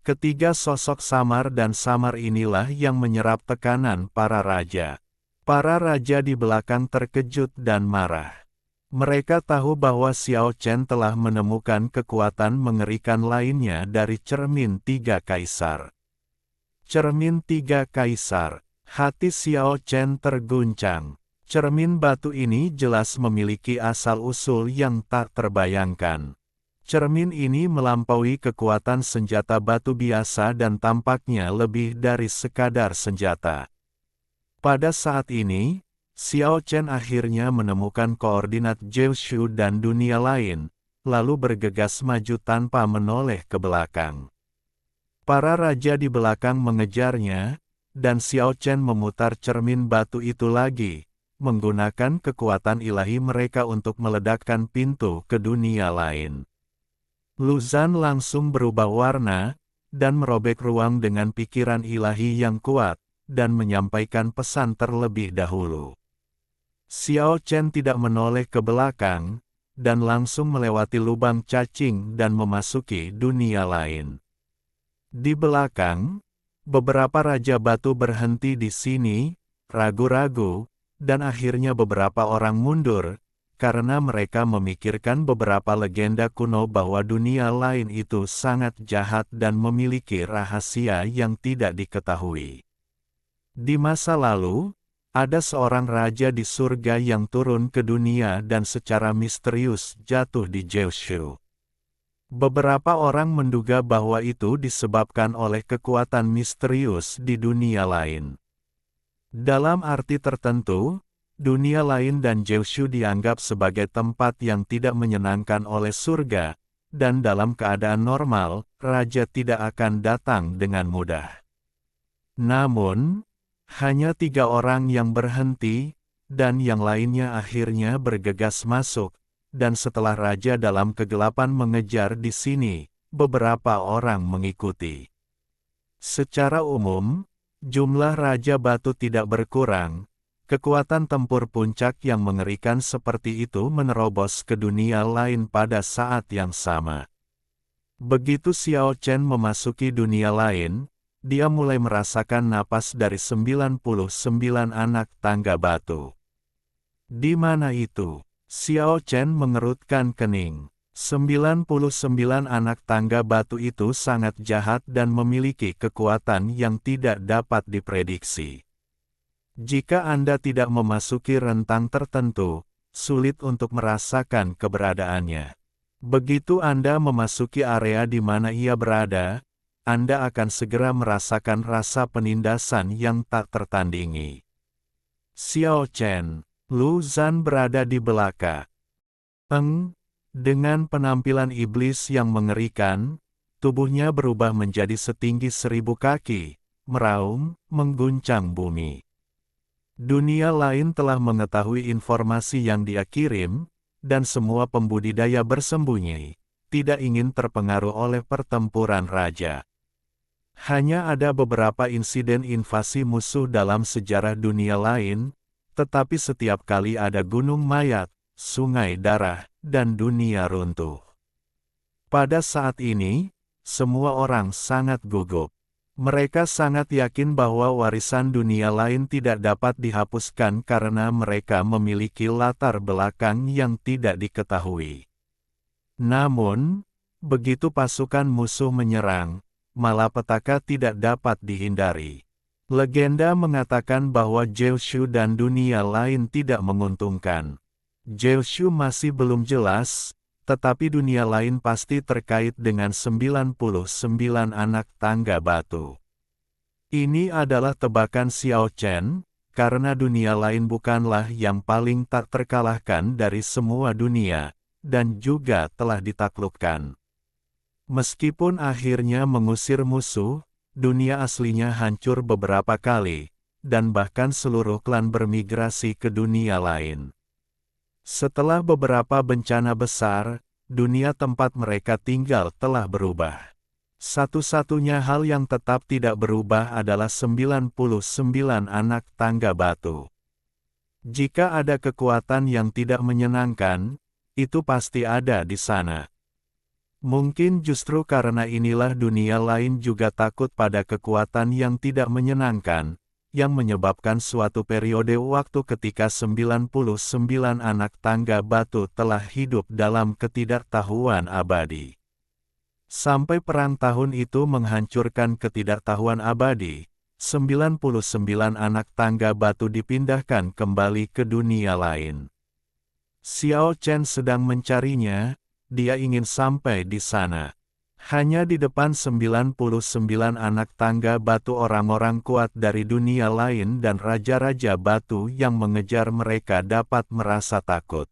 Ketiga sosok samar dan samar inilah yang menyerap tekanan para raja. Para raja di belakang terkejut dan marah. Mereka tahu bahwa Xiao Chen telah menemukan kekuatan mengerikan lainnya dari cermin tiga kaisar. Cermin tiga kaisar. Hati Xiao Chen terguncang. Cermin batu ini jelas memiliki asal-usul yang tak terbayangkan. Cermin ini melampaui kekuatan senjata batu biasa dan tampaknya lebih dari sekadar senjata. Pada saat ini, Xiao Chen akhirnya menemukan koordinat Jiushu dan dunia lain, lalu bergegas maju tanpa menoleh ke belakang. Para raja di belakang mengejarnya, dan Xiao Chen memutar cermin batu itu lagi, menggunakan kekuatan ilahi mereka untuk meledakkan pintu ke dunia lain. Luzan langsung berubah warna, dan merobek ruang dengan pikiran ilahi yang kuat, dan menyampaikan pesan terlebih dahulu. Xiao Chen tidak menoleh ke belakang, dan langsung melewati lubang cacing dan memasuki dunia lain. Di belakang, beberapa raja batu berhenti di sini, ragu-ragu, dan akhirnya beberapa orang mundur, karena mereka memikirkan beberapa legenda kuno bahwa dunia lain itu sangat jahat dan memiliki rahasia yang tidak diketahui. Di masa lalu, ada seorang raja di surga yang turun ke dunia dan secara misterius jatuh di Jiushu. Beberapa orang menduga bahwa itu disebabkan oleh kekuatan misterius di dunia lain. Dalam arti tertentu, dunia lain dan Jiushu dianggap sebagai tempat yang tidak menyenangkan oleh surga, dan dalam keadaan normal, raja tidak akan datang dengan mudah. Namun, hanya 3 orang yang berhenti, dan yang lainnya akhirnya bergegas masuk, dan setelah raja dalam kegelapan mengejar di sini, beberapa orang mengikuti. Secara umum, jumlah raja batu tidak berkurang. Kekuatan tempur puncak yang mengerikan seperti itu menerobos ke dunia lain pada saat yang sama. Begitu Xiao Chen memasuki dunia lain, dia mulai merasakan napas dari 99 anak tangga batu. Di mana itu? Xiao Chen mengerutkan kening. 99 anak tangga batu itu sangat jahat dan memiliki kekuatan yang tidak dapat diprediksi. Jika Anda tidak memasuki rentang tertentu, sulit untuk merasakan keberadaannya. Begitu Anda memasuki area di mana ia berada, Anda akan segera merasakan rasa penindasan yang tak tertandingi. Xiao Chen, Lu Zhan berada di belakang. Dengan penampilan iblis yang mengerikan, tubuhnya berubah menjadi setinggi 1000 kaki, meraung, mengguncang bumi. Dunia lain telah mengetahui informasi yang dia kirim, dan semua pembudidaya bersembunyi, tidak ingin terpengaruh oleh pertempuran raja. Hanya ada beberapa insiden invasi musuh dalam sejarah dunia lain, tetapi setiap kali ada gunung mayat, sungai darah, dan dunia runtuh. Pada saat ini, semua orang sangat gugup. Mereka sangat yakin bahwa warisan dunia lain tidak dapat dihapuskan karena mereka memiliki latar belakang yang tidak diketahui. Namun, begitu pasukan musuh menyerang, malapetaka tidak dapat dihindari. Legenda mengatakan bahwa Jiushu dan dunia lain tidak menguntungkan. Jiushu masih belum jelas, tetapi dunia lain pasti terkait dengan 99 anak tangga batu. Ini adalah tebakan Xiao Chen, karena dunia lain bukanlah yang paling tak terkalahkan dari semua dunia, dan juga telah ditaklukkan. Meskipun akhirnya mengusir musuh, dunia aslinya hancur beberapa kali, dan bahkan seluruh klan bermigrasi ke dunia lain. Setelah beberapa bencana besar, dunia tempat mereka tinggal telah berubah. Satu-satunya hal yang tetap tidak berubah adalah 99 anak tangga batu. Jika ada kekuatan yang tidak menyenangkan, itu pasti ada di sana. Mungkin justru karena inilah dunia lain juga takut pada kekuatan yang tidak menyenangkan, yang menyebabkan suatu periode waktu ketika 99 anak tangga batu telah hidup dalam ketidaktahuan abadi. Sampai perang tahun itu menghancurkan ketidaktahuan abadi, 99 anak tangga batu dipindahkan kembali ke dunia lain. Xiao Chen sedang mencarinya, dia ingin sampai di sana. Hanya di depan 99 anak tangga batu orang-orang kuat dari dunia lain dan raja-raja batu yang mengejar mereka dapat merasa takut.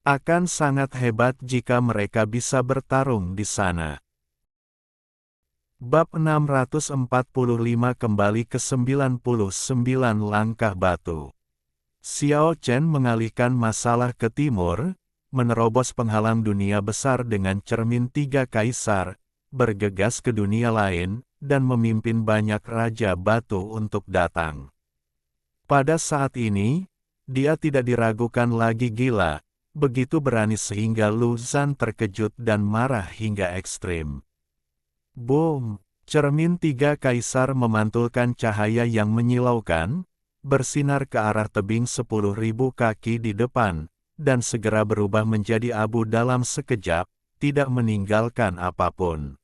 Akan sangat hebat jika mereka bisa bertarung di sana. Bab 645 kembali ke 99 langkah batu. Xiao Chen mengalihkan masalah ke timur, menerobos penghalang dunia besar dengan cermin tiga kaisar, bergegas ke dunia lain, dan memimpin banyak raja batu untuk datang. Pada saat ini, dia tidak diragukan lagi gila, begitu berani sehingga Lu Zhan terkejut dan marah hingga ekstrim. Boom! Cermin tiga kaisar memantulkan cahaya yang menyilaukan, bersinar ke arah tebing 10.000 kaki di depan, dan segera berubah menjadi abu dalam sekejap, tidak meninggalkan apapun.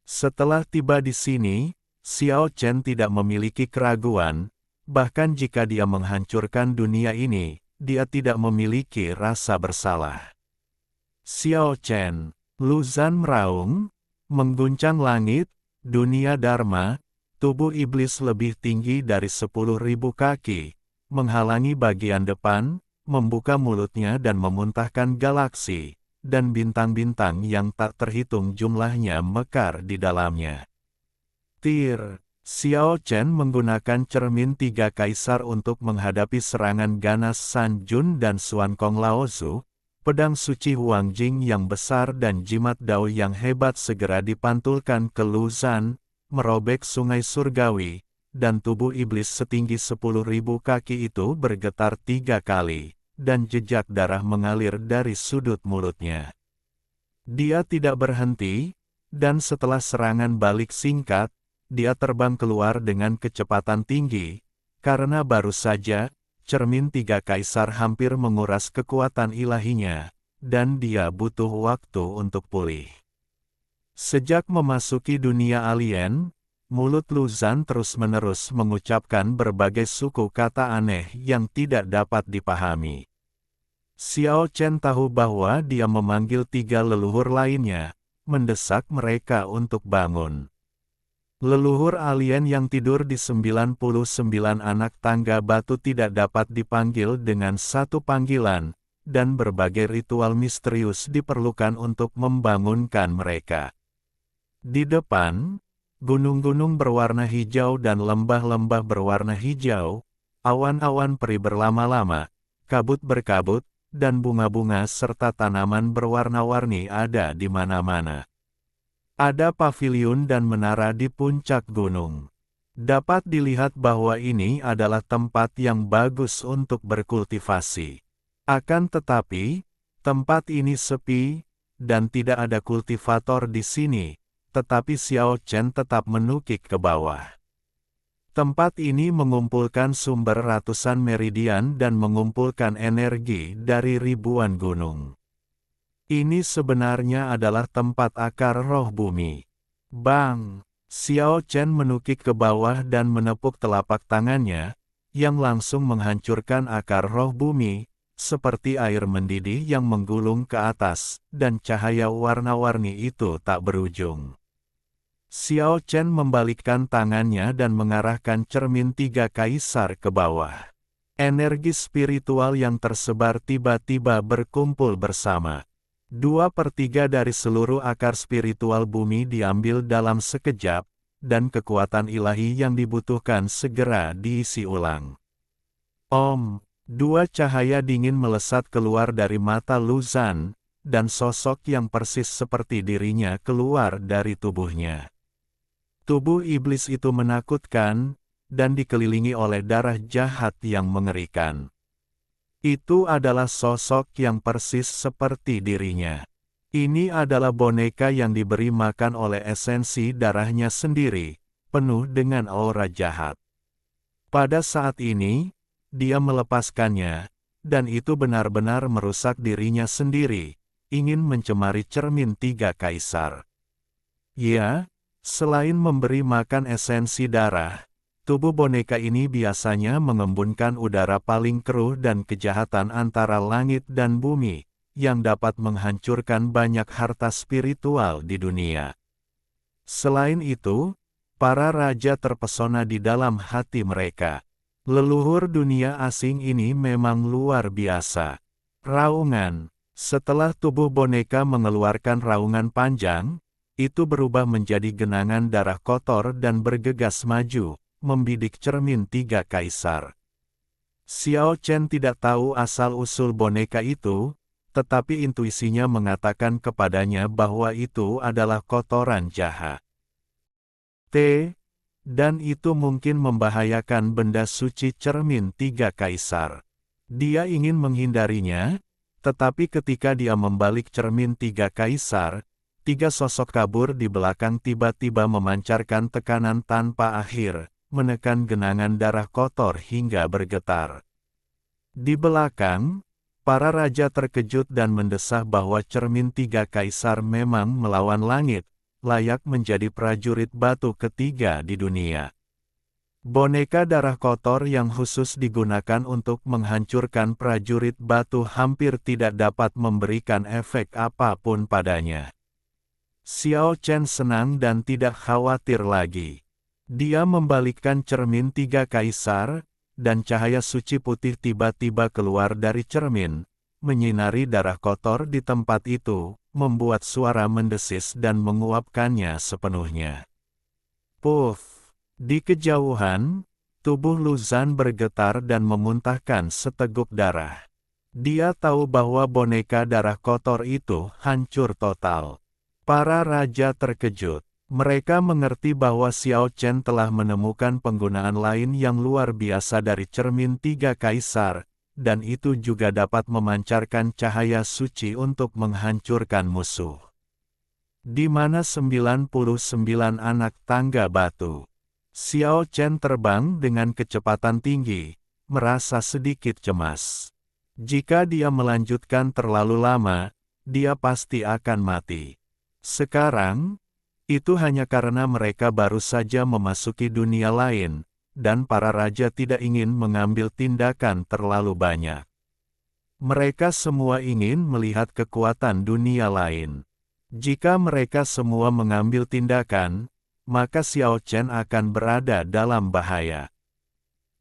Setelah tiba di sini, Xiao Chen tidak memiliki keraguan, bahkan jika dia menghancurkan dunia ini, dia tidak memiliki rasa bersalah. Xiao Chen, Lu Zhan meraung, mengguncang langit, dunia Dharma, tubuh iblis lebih tinggi dari 10.000 kaki, menghalangi bagian depan, membuka mulutnya dan memuntahkan galaksi, dan bintang-bintang yang tak terhitung jumlahnya mekar di dalamnya. Xiao Chen menggunakan cermin tiga kaisar untuk menghadapi serangan ganas San Jun dan Xuan Kong Laozu, pedang suci Huang Jing yang besar dan jimat Dao yang hebat segera dipantulkan ke Lu Zhan, merobek sungai surgawi, dan tubuh iblis setinggi 10.000 kaki itu bergetar 3 kali, dan jejak darah mengalir dari sudut mulutnya. Dia tidak berhenti, dan setelah serangan balik singkat, dia terbang keluar dengan kecepatan tinggi, karena baru saja, cermin tiga kaisar hampir menguras kekuatan ilahinya, dan dia butuh waktu untuk pulih. Sejak memasuki dunia alien, mulut Lu Zhan terus-menerus mengucapkan berbagai suku kata aneh yang tidak dapat dipahami. Xiao Chen tahu bahwa dia memanggil tiga leluhur lainnya, mendesak mereka untuk bangun. Leluhur alien yang tidur di 99 anak tangga batu tidak dapat dipanggil dengan satu panggilan, dan berbagai ritual misterius diperlukan untuk membangunkan mereka. Di depan, gunung-gunung berwarna hijau dan lembah-lembah berwarna hijau, awan-awan peri berlama-lama, kabut berkabut, dan bunga-bunga serta tanaman berwarna-warni ada di mana-mana. Ada paviliun dan menara di puncak gunung. Dapat dilihat bahwa ini adalah tempat yang bagus untuk berkultivasi. Akan tetapi, tempat ini sepi, dan tidak ada kultivator di sini, tetapi Xiao Chen tetap menukik ke bawah. Tempat ini mengumpulkan sumber ratusan meridian dan mengumpulkan energi dari ribuan gunung. Ini sebenarnya adalah tempat akar roh bumi. Bang! Xiao Chen menukik ke bawah dan menepuk telapak tangannya, yang langsung menghancurkan akar roh bumi, seperti air mendidih yang menggulung ke atas, dan cahaya warna-warni itu tak berujung. Xiao Chen membalikkan tangannya dan mengarahkan cermin tiga kaisar ke bawah. Energi spiritual yang tersebar tiba-tiba berkumpul bersama. 2/3 dari seluruh akar spiritual bumi diambil dalam sekejap, dan kekuatan ilahi yang dibutuhkan segera diisi ulang. Om! Dua cahaya dingin melesat keluar dari mata Lu Zhan, dan sosok yang persis seperti dirinya keluar dari tubuhnya. Tubuh iblis itu menakutkan, dan dikelilingi oleh darah jahat yang mengerikan. Itu adalah sosok yang persis seperti dirinya. Ini adalah boneka yang diberi makan oleh esensi darahnya sendiri, penuh dengan aura jahat. Pada saat ini, dia melepaskannya, dan itu benar-benar merusak dirinya sendiri, ingin mencemari cermin tiga kaisar. Ya, selain memberi makan esensi darah, tubuh boneka ini biasanya mengembunkan udara paling keruh dan kejahatan antara langit dan bumi, yang dapat menghancurkan banyak harta spiritual di dunia. Selain itu, para raja terpesona di dalam hati mereka. Leluhur dunia asing ini memang luar biasa. Raungan. Setelah tubuh boneka mengeluarkan raungan panjang, itu berubah menjadi genangan darah kotor dan bergegas maju, membidik cermin tiga kaisar. Xiao Chen tidak tahu asal-usul boneka itu, tetapi intuisinya mengatakan kepadanya bahwa itu adalah kotoran jahat. Dan itu mungkin membahayakan benda suci cermin tiga kaisar. Dia ingin menghindarinya, tetapi ketika dia membalik cermin tiga kaisar, tiga sosok kabur di belakang tiba-tiba memancarkan tekanan tanpa akhir, menekan genangan darah kotor hingga bergetar. Di belakang, para raja terkejut dan mendesah bahwa cermin tiga kaisar memang melawan langit, layak menjadi prajurit batu ketiga di dunia. Boneka darah kotor yang khusus digunakan untuk menghancurkan prajurit batu hampir tidak dapat memberikan efek apapun padanya. Xiao Chen senang dan tidak khawatir lagi. Dia membalikkan cermin tiga kaisar, dan cahaya suci putih tiba-tiba keluar dari cermin, menyinari darah kotor di tempat itu, membuat suara mendesis dan menguapkannya sepenuhnya. Puff! Di kejauhan, tubuh Luzan bergetar dan memuntahkan seteguk darah. Dia tahu bahwa boneka darah kotor itu hancur total. Para raja terkejut. Mereka mengerti bahwa Xiao Chen telah menemukan penggunaan lain yang luar biasa dari cermin tiga kaisar, dan itu juga dapat memancarkan cahaya suci untuk menghancurkan musuh. Di mana 99 anak tangga batu. Xiao Chen terbang dengan kecepatan tinggi, merasa sedikit cemas. Jika dia melanjutkan terlalu lama, dia pasti akan mati. Sekarang, itu hanya karena mereka baru saja memasuki dunia lain, dan para raja tidak ingin mengambil tindakan terlalu banyak. Mereka semua ingin melihat kekuatan dunia lain. Jika mereka semua mengambil tindakan, maka Xiao Chen akan berada dalam bahaya.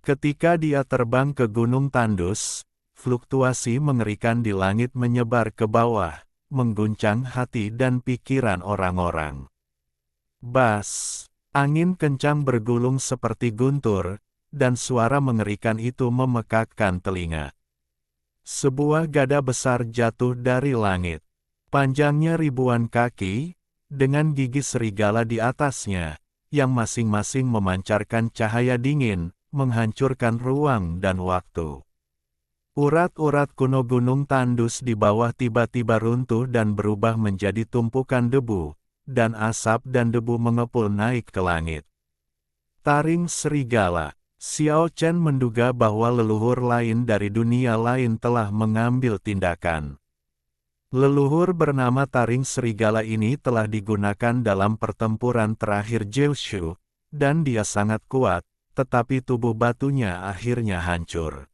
Ketika dia terbang ke gunung tandus, fluktuasi mengerikan di langit menyebar ke bawah, mengguncang hati dan pikiran orang-orang. Bas! Angin kencang bergulung seperti guntur, dan suara mengerikan itu memekakkan telinga. Sebuah gada besar jatuh dari langit. Panjangnya ribuan kaki, dengan gigi serigala di atasnya, yang masing-masing memancarkan cahaya dingin, menghancurkan ruang dan waktu. Urat-urat kuno gunung tandus di bawah tiba-tiba runtuh dan berubah menjadi tumpukan debu, dan asap dan debu mengepul naik ke langit. Taring serigala. Xiao Chen menduga bahwa leluhur lain dari dunia lain telah mengambil tindakan. Leluhur bernama taring serigala ini telah digunakan dalam pertempuran terakhir Jiushu, dan dia sangat kuat, tetapi tubuh batunya akhirnya hancur.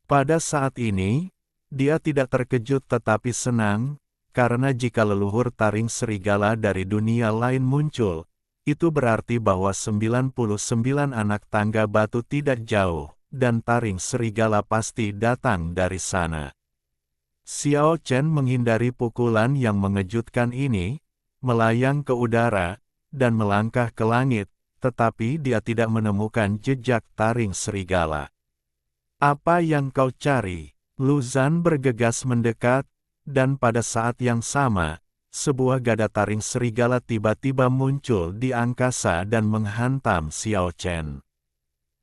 Pada saat ini, dia tidak terkejut tetapi senang, karena jika leluhur taring serigala dari dunia lain muncul, itu berarti bahwa 99 anak tangga batu tidak jauh, dan taring serigala pasti datang dari sana. Xiao Chen menghindari pukulan yang mengejutkan ini, melayang ke udara, dan melangkah ke langit, tetapi dia tidak menemukan jejak taring serigala. Apa yang kau cari? Luzan bergegas mendekat, dan pada saat yang sama, sebuah gada taring serigala tiba-tiba muncul di angkasa dan menghantam Xiao Chen.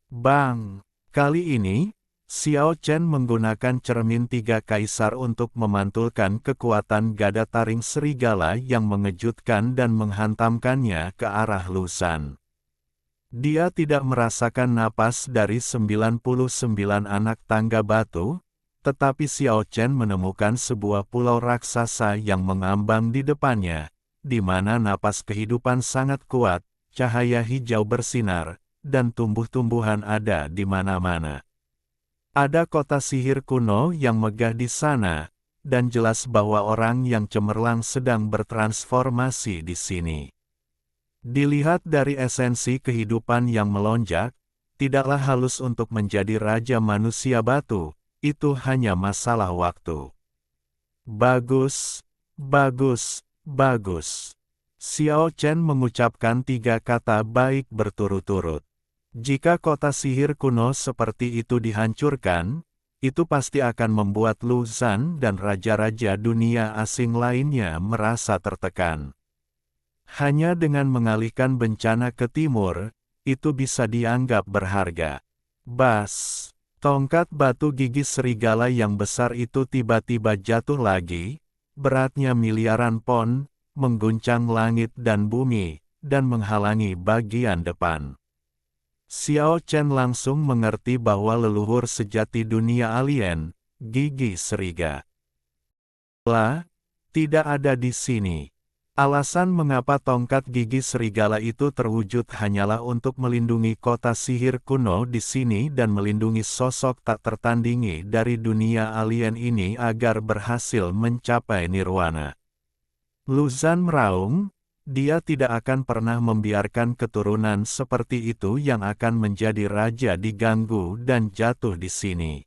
Bang! Kali ini, Xiao Chen menggunakan cermin tiga kaisar untuk memantulkan kekuatan gada taring serigala yang mengejutkan dan menghantamkannya ke arah Lu Zhan. Dia tidak merasakan napas dari 99 anak tangga batu, tetapi Xiao Chen menemukan sebuah pulau raksasa yang mengambang di depannya, di mana napas kehidupan sangat kuat, cahaya hijau bersinar, dan tumbuh-tumbuhan ada di mana-mana. Ada kota sihir kuno yang megah di sana, dan jelas bahwa orang yang cemerlang sedang bertransformasi di sini. Dilihat dari esensi kehidupan yang melonjak, tidaklah halus untuk menjadi raja manusia batu, itu hanya masalah waktu. Bagus, bagus, bagus. Xiao Chen mengucapkan 3 kata baik berturut-turut. Jika kota sihir kuno seperti itu dihancurkan, itu pasti akan membuat Lu Zhan dan raja-raja dunia asing lainnya merasa tertekan. Hanya dengan mengalihkan bencana ke timur, itu bisa dianggap berharga. Bas, tongkat batu gigi serigala yang besar itu tiba-tiba jatuh lagi, beratnya miliaran pon, mengguncang langit dan bumi, dan menghalangi bagian depan. Xiao Chen langsung mengerti bahwa leluhur sejati dunia alien, gigi seriga, tidak ada di sini. Alasan mengapa tongkat gigi serigala itu terwujud hanyalah untuk melindungi kota sihir kuno di sini dan melindungi sosok tak tertandingi dari dunia alien ini agar berhasil mencapai nirwana. Lu Zhan meraung, dia tidak akan pernah membiarkan keturunan seperti itu yang akan menjadi raja diganggu dan jatuh di sini.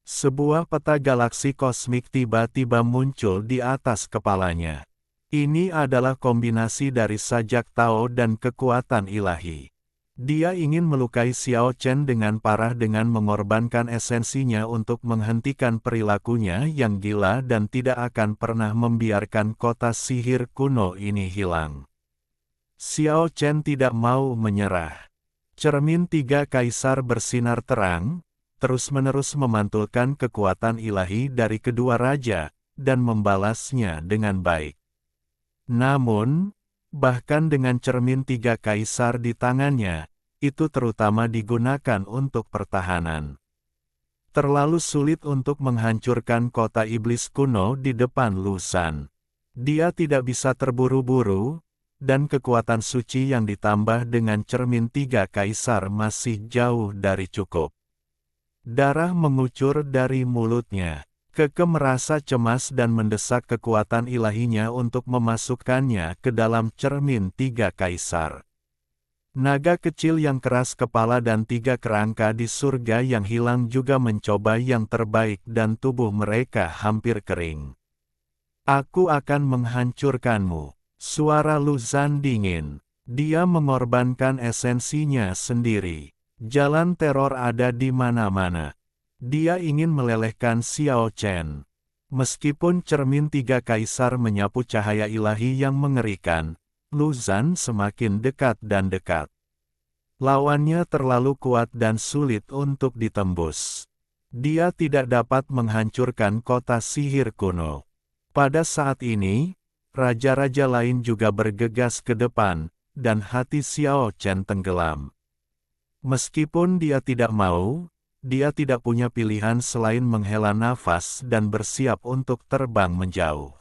Sebuah peta galaksi kosmik tiba-tiba muncul di atas kepalanya. Ini adalah kombinasi dari sajak Tao dan kekuatan ilahi. Dia ingin melukai Xiao Chen dengan parah dengan mengorbankan esensinya untuk menghentikan perilakunya yang gila dan tidak akan pernah membiarkan kota sihir kuno ini hilang. Xiao Chen tidak mau menyerah. Cermin 3 kaisar bersinar terang, terus-menerus memantulkan kekuatan ilahi dari kedua raja, dan membalasnya dengan baik. Namun, bahkan dengan cermin 3 kaisar di tangannya, itu terutama digunakan untuk pertahanan. Terlalu sulit untuk menghancurkan kota iblis kuno di depan Lu Zhan. Dia tidak bisa terburu-buru, dan kekuatan suci yang ditambah dengan cermin 3 kaisar masih jauh dari cukup. Darah mengucur dari mulutnya. Keke merasa cemas dan mendesak kekuatan ilahinya untuk memasukkannya ke dalam cermin 3 kaisar. Naga kecil yang keras kepala dan 3 kerangka di surga yang hilang juga mencoba yang terbaik dan tubuh mereka hampir kering. Aku akan menghancurkanmu. Suara Lu Zhan dingin. Dia mengorbankan esensinya sendiri. Jalan teror ada di mana-mana. Dia ingin melelehkan Xiao Chen. Meskipun cermin 3 kaisar menyapu cahaya ilahi yang mengerikan, Lu Zhan semakin dekat dan dekat. Lawannya terlalu kuat dan sulit untuk ditembus. Dia tidak dapat menghancurkan kota sihir kuno. Pada saat ini, raja-raja lain juga bergegas ke depan, dan hati Xiao Chen tenggelam. Meskipun dia tidak mau, dia tidak punya pilihan selain menghela nafas dan bersiap untuk terbang menjauh.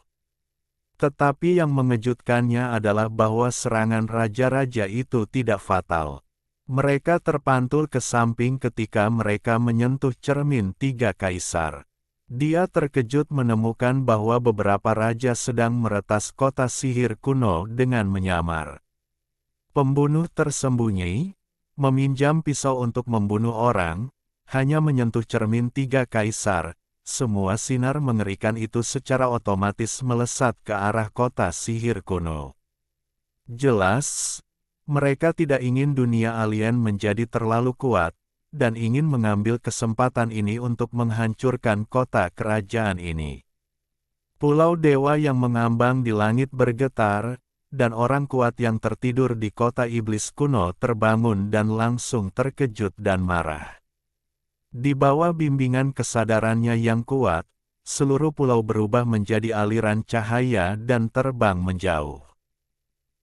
Tetapi yang mengejutkannya adalah bahwa serangan raja-raja itu tidak fatal. Mereka terpantul ke samping ketika mereka menyentuh cermin 3 kaisar. Dia terkejut menemukan bahwa beberapa raja sedang meretas kota sihir kuno dengan menyamar. Pembunuh tersembunyi, meminjam pisau untuk membunuh orang, hanya menyentuh cermin 3 kaisar, semua sinar mengerikan itu secara otomatis melesat ke arah kota sihir kuno. Jelas, mereka tidak ingin dunia alien menjadi terlalu kuat, dan ingin mengambil kesempatan ini untuk menghancurkan kota kerajaan ini. Pulau dewa yang mengambang di langit bergetar, dan orang kuat yang tertidur di kota iblis kuno terbangun dan langsung terkejut dan marah. Di bawah bimbingan kesadarannya yang kuat, seluruh pulau berubah menjadi aliran cahaya dan terbang menjauh.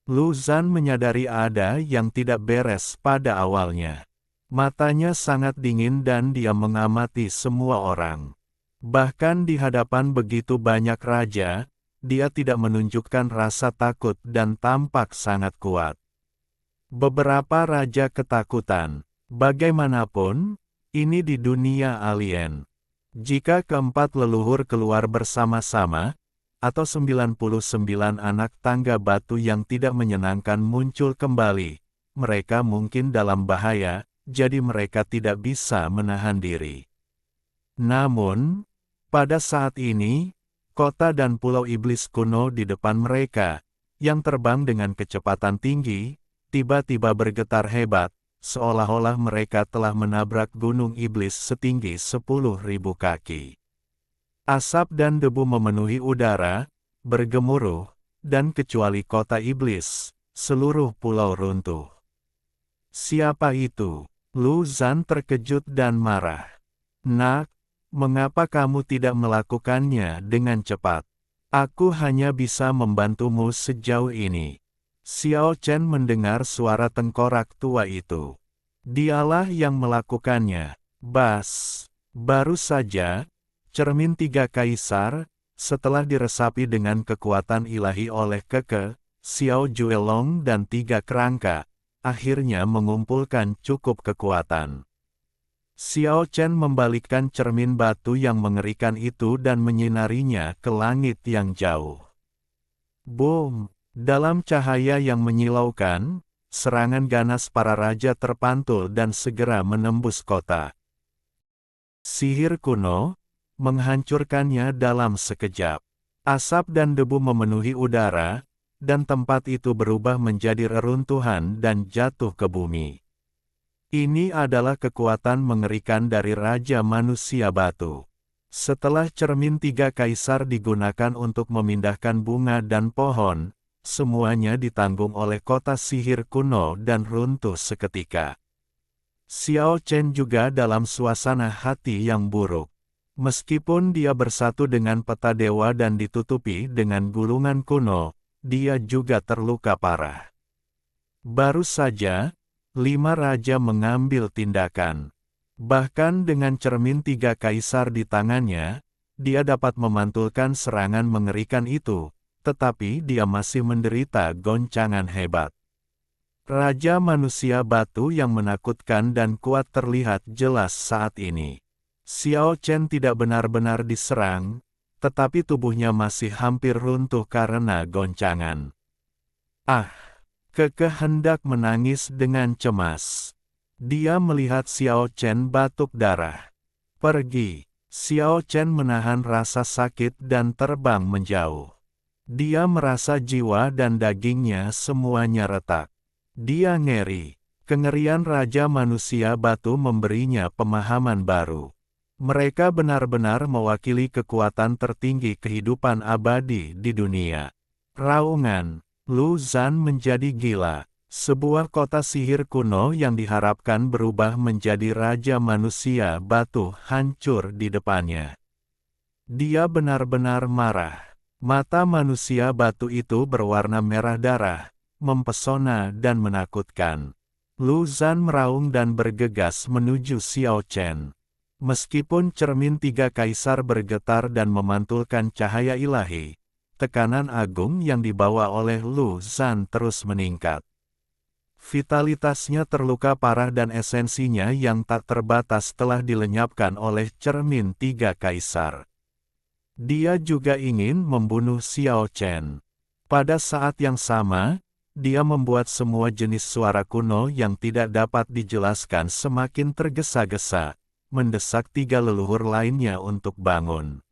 Lu Zhan menyadari ada yang tidak beres pada awalnya. Matanya sangat dingin dan dia mengamati semua orang. Bahkan di hadapan begitu banyak raja, dia tidak menunjukkan rasa takut dan tampak sangat kuat. Beberapa raja ketakutan. Bagaimanapun, ini di dunia alien. Jika keempat leluhur keluar bersama-sama, atau 99 anak tangga batu yang tidak menyenangkan muncul kembali, mereka mungkin dalam bahaya, jadi mereka tidak bisa menahan diri. Namun, pada saat ini, kota dan pulau iblis kuno di depan mereka, yang terbang dengan kecepatan tinggi, tiba-tiba bergetar hebat, seolah-olah mereka telah menabrak gunung iblis setinggi 10.000 kaki. Asap dan debu memenuhi udara, bergemuruh, dan kecuali kota iblis, seluruh pulau runtuh. Siapa itu? Lu Zhan terkejut dan marah. Nak, mengapa kamu tidak melakukannya dengan cepat? Aku hanya bisa membantumu sejauh ini. Xiao Chen mendengar suara tengkorak tua itu. Dialah yang melakukannya. Bas. Baru saja, cermin tiga kaisar, setelah diresapi dengan kekuatan ilahi oleh Keke, Xiao Juelong dan tiga kerangka, akhirnya mengumpulkan cukup kekuatan. Xiao Chen membalikkan cermin batu yang mengerikan itu dan menyinarinya ke langit yang jauh. Boom! Dalam cahaya yang menyilaukan, serangan ganas para raja terpantul dan segera menembus kota. Sihir kuno menghancurkannya dalam sekejap. Asap dan debu memenuhi udara, dan tempat itu berubah menjadi reruntuhan dan jatuh ke bumi. Ini adalah kekuatan mengerikan dari Raja Manusia Batu. Setelah cermin tiga kaisar digunakan untuk memindahkan bunga dan pohon, semuanya ditanggung oleh kota sihir kuno dan runtuh seketika. Xiao Chen juga dalam suasana hati yang buruk. Meskipun dia bersatu dengan peta dewa dan ditutupi dengan gulungan kuno, dia juga terluka parah. Baru saja, 5 raja mengambil tindakan. Bahkan dengan cermin tiga kaisar di tangannya, dia dapat memantulkan serangan mengerikan itu, tetapi dia masih menderita goncangan hebat. Raja Manusia Batu yang menakutkan dan kuat terlihat jelas saat ini. Xiao Chen tidak benar-benar diserang, tetapi tubuhnya masih hampir runtuh karena goncangan. Keke hendak menangis dengan cemas. Dia melihat Xiao Chen batuk darah. Pergi. Xiao Chen menahan rasa sakit dan terbang menjauh. Dia merasa jiwa dan dagingnya semuanya retak. Dia ngeri. Kengerian Raja Manusia Batu memberinya pemahaman baru. Mereka benar-benar mewakili kekuatan tertinggi kehidupan abadi di dunia. Raungan. Lu Zhan menjadi gila. Sebuah kota sihir kuno yang diharapkan berubah menjadi Raja Manusia Batu hancur di depannya. Dia benar-benar marah. Mata manusia batu itu berwarna merah darah, mempesona dan menakutkan. Lu Zhan meraung dan bergegas menuju Xiao Chen. Meskipun cermin tiga kaisar bergetar dan memantulkan cahaya ilahi, tekanan agung yang dibawa oleh Lu Zhan terus meningkat. Vitalitasnya terluka parah dan esensinya yang tak terbatas telah dilenyapkan oleh cermin tiga kaisar. Dia juga ingin membunuh Xiao Chen. Pada saat yang sama, dia membuat semua jenis suara kuno yang tidak dapat dijelaskan semakin tergesa-gesa, mendesak tiga leluhur lainnya untuk bangun.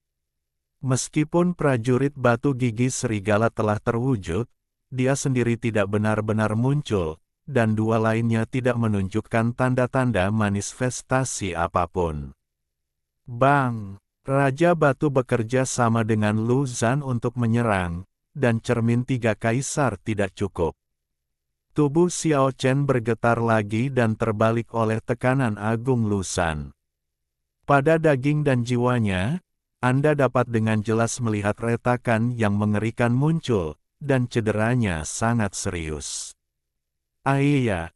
Meskipun prajurit batu gigi serigala telah terwujud, dia sendiri tidak benar-benar muncul, dan dua lainnya tidak menunjukkan tanda-tanda manifestasi apapun. Bang! Raja Batu bekerja sama dengan Lu Zhan untuk menyerang, dan cermin tiga kaisar tidak cukup. Tubuh Xiao Chen bergetar lagi dan terbalik oleh tekanan agung Lu Zhan. Pada daging dan jiwanya, Anda dapat dengan jelas melihat retakan yang mengerikan muncul, dan cederanya sangat serius. Aiya,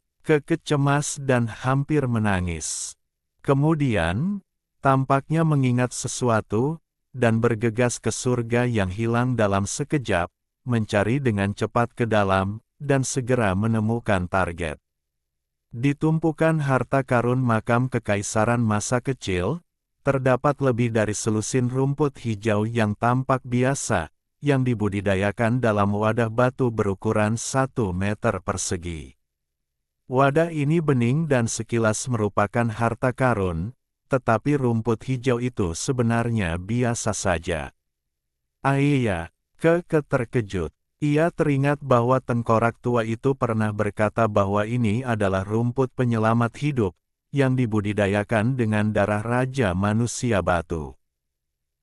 cemas dan hampir menangis. Kemudian, tampaknya mengingat sesuatu, dan bergegas ke surga yang hilang dalam sekejap, mencari dengan cepat ke dalam, dan segera menemukan target. Di tumpukan harta karun makam kekaisaran masa kecil, terdapat lebih dari selusin rumput hijau yang tampak biasa, yang dibudidayakan dalam wadah batu berukuran 1 meter persegi. Wadah ini bening dan sekilas merupakan harta karun, tetapi rumput hijau itu sebenarnya biasa saja. Aiya, terkejut. Ia teringat bahwa tengkorak tua itu pernah berkata bahwa ini adalah rumput penyelamat hidup, yang dibudidayakan dengan darah Raja Manusia Batu.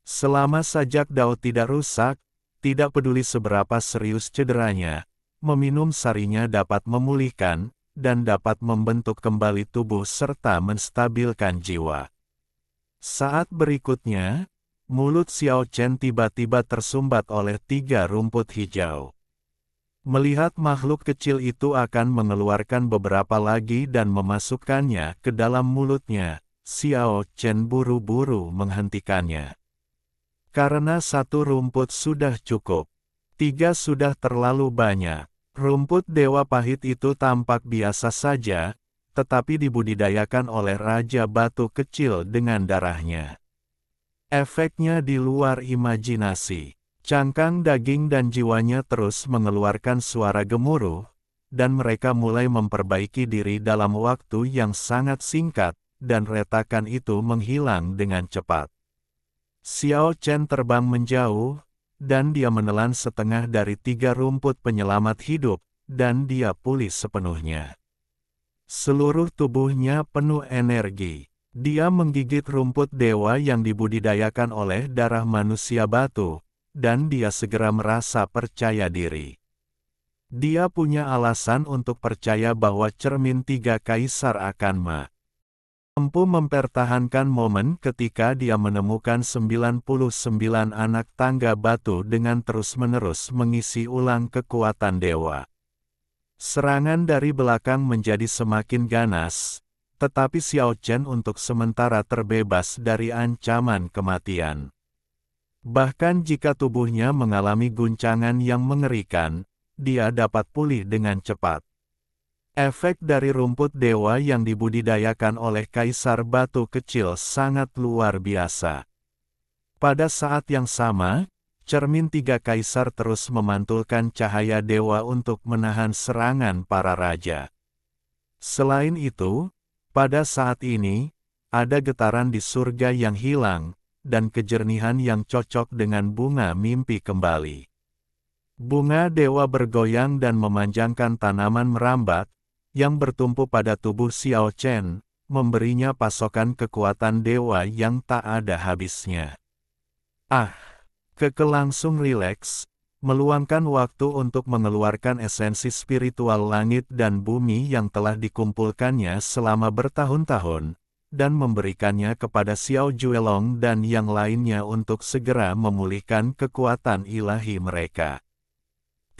Selama sajak Daud tidak rusak, tidak peduli seberapa serius cederanya, meminum sarinya dapat memulihkan, dan dapat membentuk kembali tubuh serta menstabilkan jiwa. Saat berikutnya, mulut Xiao Chen tiba-tiba tersumbat oleh 3 rumput hijau. Melihat makhluk kecil itu akan mengeluarkan beberapa lagi dan memasukkannya ke dalam mulutnya, Xiao Chen buru-buru menghentikannya. Karena 1 rumput sudah cukup, 3 sudah terlalu banyak. Rumput dewa pahit itu tampak biasa saja, tetapi dibudidayakan oleh Raja Batu kecil dengan darahnya. Efeknya di luar imajinasi. Cangkang daging dan jiwanya terus mengeluarkan suara gemuruh, dan mereka mulai memperbaiki diri dalam waktu yang sangat singkat, dan retakan itu menghilang dengan cepat. Xiao Chen terbang menjauh, dan dia menelan setengah dari 3 rumput penyelamat hidup, dan dia pulih sepenuhnya. Seluruh tubuhnya penuh energi. Dia menggigit rumput dewa yang dibudidayakan oleh darah manusia batu, dan dia segera merasa percaya diri. Dia punya alasan untuk percaya bahwa cermin 3 kaisar akan mampu mempertahankan momen ketika dia menemukan 99 anak tangga batu dengan terus-menerus mengisi ulang kekuatan dewa. Serangan dari belakang menjadi semakin ganas, tetapi Xiao Chen untuk sementara terbebas dari ancaman kematian. Bahkan jika tubuhnya mengalami guncangan yang mengerikan, dia dapat pulih dengan cepat. Efek dari rumput dewa yang dibudidayakan oleh Kaisar Batu Kecil sangat luar biasa. Pada saat yang sama, cermin 3 kaisar terus memantulkan cahaya dewa untuk menahan serangan para raja. Selain itu, pada saat ini, ada getaran di surga yang hilang, dan kejernihan yang cocok dengan bunga mimpi kembali. Bunga dewa bergoyang dan memanjangkan tanaman merambat, yang bertumpu pada tubuh Xiao Chen, memberinya pasokan kekuatan dewa yang tak ada habisnya. Keke langsung rileks, meluangkan waktu untuk mengeluarkan esensi spiritual langit dan bumi yang telah dikumpulkannya selama bertahun-tahun, dan memberikannya kepada Xiao Juelong dan yang lainnya untuk segera memulihkan kekuatan ilahi mereka.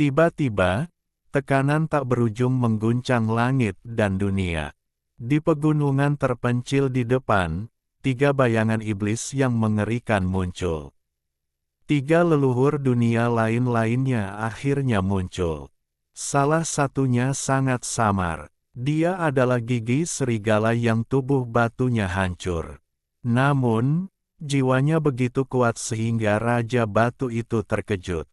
Tiba-tiba, tekanan tak berujung mengguncang langit dan dunia. Di pegunungan terpencil di depan, 3 bayangan iblis yang mengerikan muncul. 3 leluhur dunia lain-lainnya akhirnya muncul. Salah satunya sangat samar. Dia adalah gigi serigala yang tubuh batunya hancur. Namun, jiwanya begitu kuat sehingga Raja Batu itu terkejut.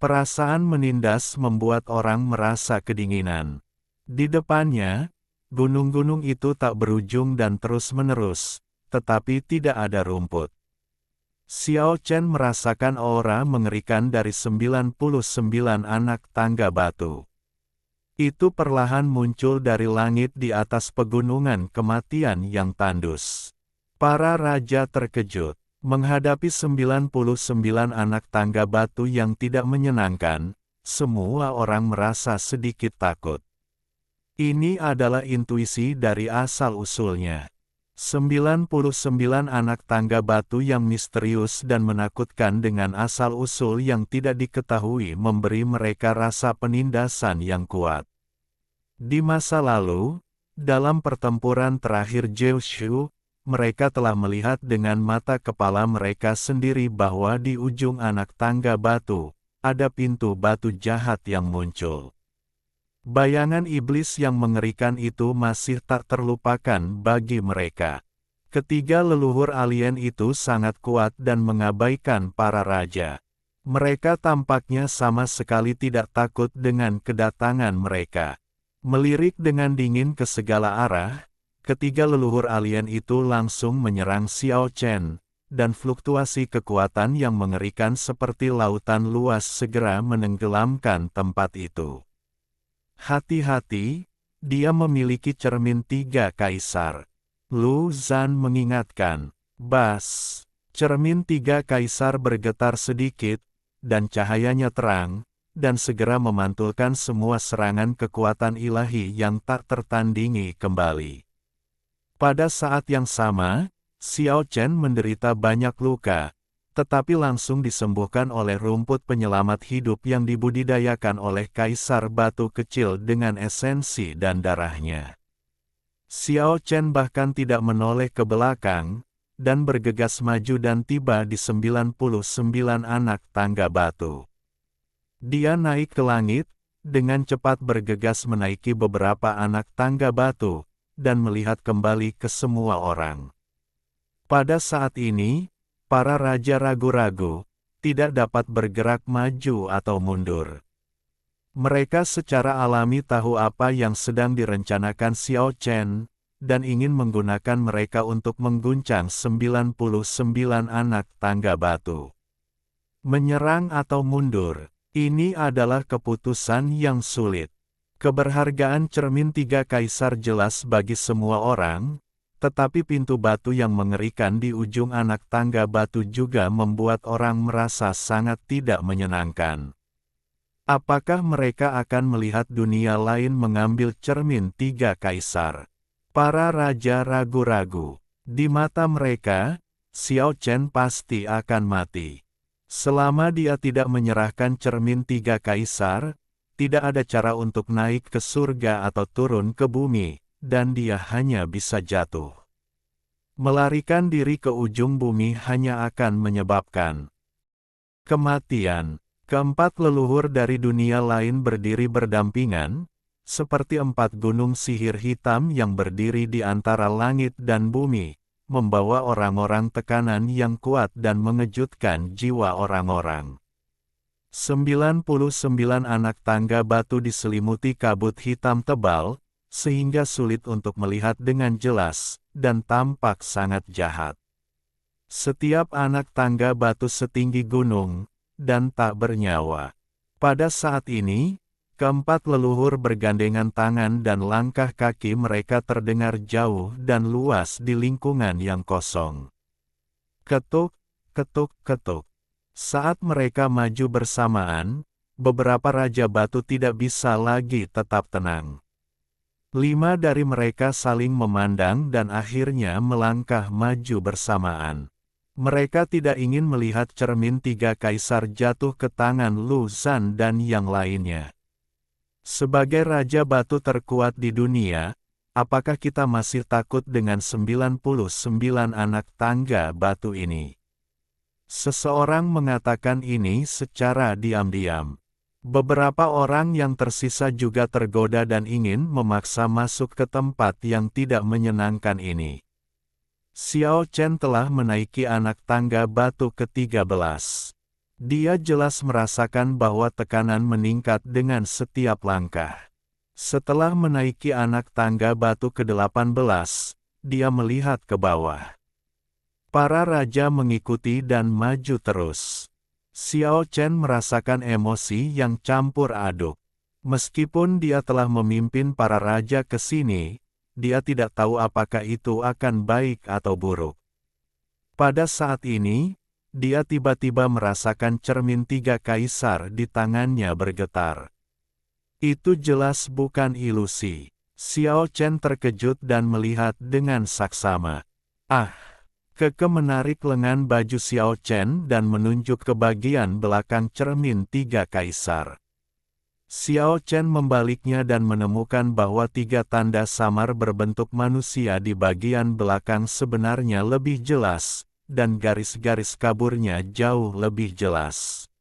Perasaan menindas membuat orang merasa kedinginan. Di depannya, gunung-gunung itu tak berujung dan terus-menerus, tetapi tidak ada rumput. Xiao Chen merasakan aura mengerikan dari 99 anak tangga batu. Itu perlahan muncul dari langit di atas pegunungan kematian yang tandus. Para raja terkejut. Menghadapi 99 anak tangga batu yang tidak menyenangkan, semua orang merasa sedikit takut. Ini adalah intuisi dari asal-usulnya. 99 anak tangga batu yang misterius dan menakutkan dengan asal-usul yang tidak diketahui memberi mereka rasa penindasan yang kuat. Di masa lalu, dalam pertempuran terakhir Joshua, mereka telah melihat dengan mata kepala mereka sendiri bahwa di ujung anak tangga batu, ada pintu batu jahat yang muncul. Bayangan iblis yang mengerikan itu masih tak terlupakan bagi mereka. Ketiga leluhur alien itu sangat kuat dan mengabaikan para raja. Mereka tampaknya sama sekali tidak takut dengan kedatangan mereka. Melirik dengan dingin ke segala arah, ketiga leluhur alien itu langsung menyerang Xiao Chen, dan fluktuasi kekuatan yang mengerikan seperti lautan luas segera menenggelamkan tempat itu. Hati-hati, dia memiliki cermin tiga kaisar. Lu Zhan mengingatkan. Bas, cermin tiga kaisar bergetar sedikit, dan cahayanya terang, dan segera memantulkan semua serangan kekuatan ilahi yang tak tertandingi kembali. Pada saat yang sama, Xiao Chen menderita banyak luka, tetapi langsung disembuhkan oleh rumput penyelamat hidup yang dibudidayakan oleh Kaisar Batu Kecil dengan esensi dan darahnya. Xiao Chen bahkan tidak menoleh ke belakang, dan bergegas maju dan tiba di 99 anak tangga batu. Dia naik ke langit, dengan cepat bergegas menaiki beberapa anak tangga batu, dan melihat kembali ke semua orang. Pada saat ini, para raja ragu-ragu, tidak dapat bergerak maju atau mundur. Mereka secara alami tahu apa yang sedang direncanakan Xiao Chen, dan ingin menggunakan mereka untuk mengguncang 99 anak tangga batu. Menyerang atau mundur, ini adalah keputusan yang sulit. Keberhargaan cermin tiga kaisar jelas bagi semua orang, tetapi pintu batu yang mengerikan di ujung anak tangga batu juga membuat orang merasa sangat tidak menyenangkan. Apakah mereka akan melihat dunia lain mengambil cermin tiga kaisar? Para raja ragu-ragu. Di mata mereka, Xiao Chen pasti akan mati. Selama dia tidak menyerahkan cermin tiga kaisar, tidak ada cara untuk naik ke surga atau turun ke bumi, dan dia hanya bisa jatuh. Melarikan diri ke ujung bumi hanya akan menyebabkan kematian. Keempat leluhur dari dunia lain berdiri berdampingan, seperti empat gunung sihir hitam yang berdiri di antara langit dan bumi, membawa orang-orang tekanan yang kuat dan mengejutkan jiwa orang-orang. 99 anak tangga batu diselimuti kabut hitam tebal, sehingga sulit untuk melihat dengan jelas, dan tampak sangat jahat. Setiap anak tangga batu setinggi gunung, dan tak bernyawa. Pada saat ini, keempat leluhur bergandengan tangan dan langkah kaki mereka terdengar jauh dan luas di lingkungan yang kosong. Ketuk, ketuk, ketuk. Saat mereka maju bersamaan, beberapa raja batu tidak bisa lagi tetap tenang. 5 dari mereka saling memandang dan akhirnya melangkah maju bersamaan. Mereka tidak ingin melihat cermin tiga kaisar jatuh ke tangan Lu Zhan dan yang lainnya. Sebagai raja batu terkuat di dunia, apakah kita masih takut dengan 99 anak tangga batu ini? Seseorang mengatakan ini secara diam-diam. Beberapa orang yang tersisa juga tergoda dan ingin memaksa masuk ke tempat yang tidak menyenangkan ini. Xiao Chen telah menaiki anak tangga batu ke-13. Dia jelas merasakan bahwa tekanan meningkat dengan setiap langkah. Setelah menaiki anak tangga batu ke-18, dia melihat ke bawah. Para raja mengikuti dan maju terus. Xiao Chen merasakan emosi yang campur aduk. Meskipun dia telah memimpin para raja ke sini, dia tidak tahu apakah itu akan baik atau buruk. Pada saat ini, dia tiba-tiba merasakan cermin tiga kaisar di tangannya bergetar. Itu jelas bukan ilusi. Xiao Chen terkejut dan melihat dengan saksama. Ah! Keke menarik lengan baju Xiao Chen dan menunjuk ke bagian belakang cermin tiga kaisar. Xiao Chen membaliknya dan menemukan bahwa tiga tanda samar berbentuk manusia di bagian belakang sebenarnya lebih jelas, dan garis-garis kaburnya jauh lebih jelas.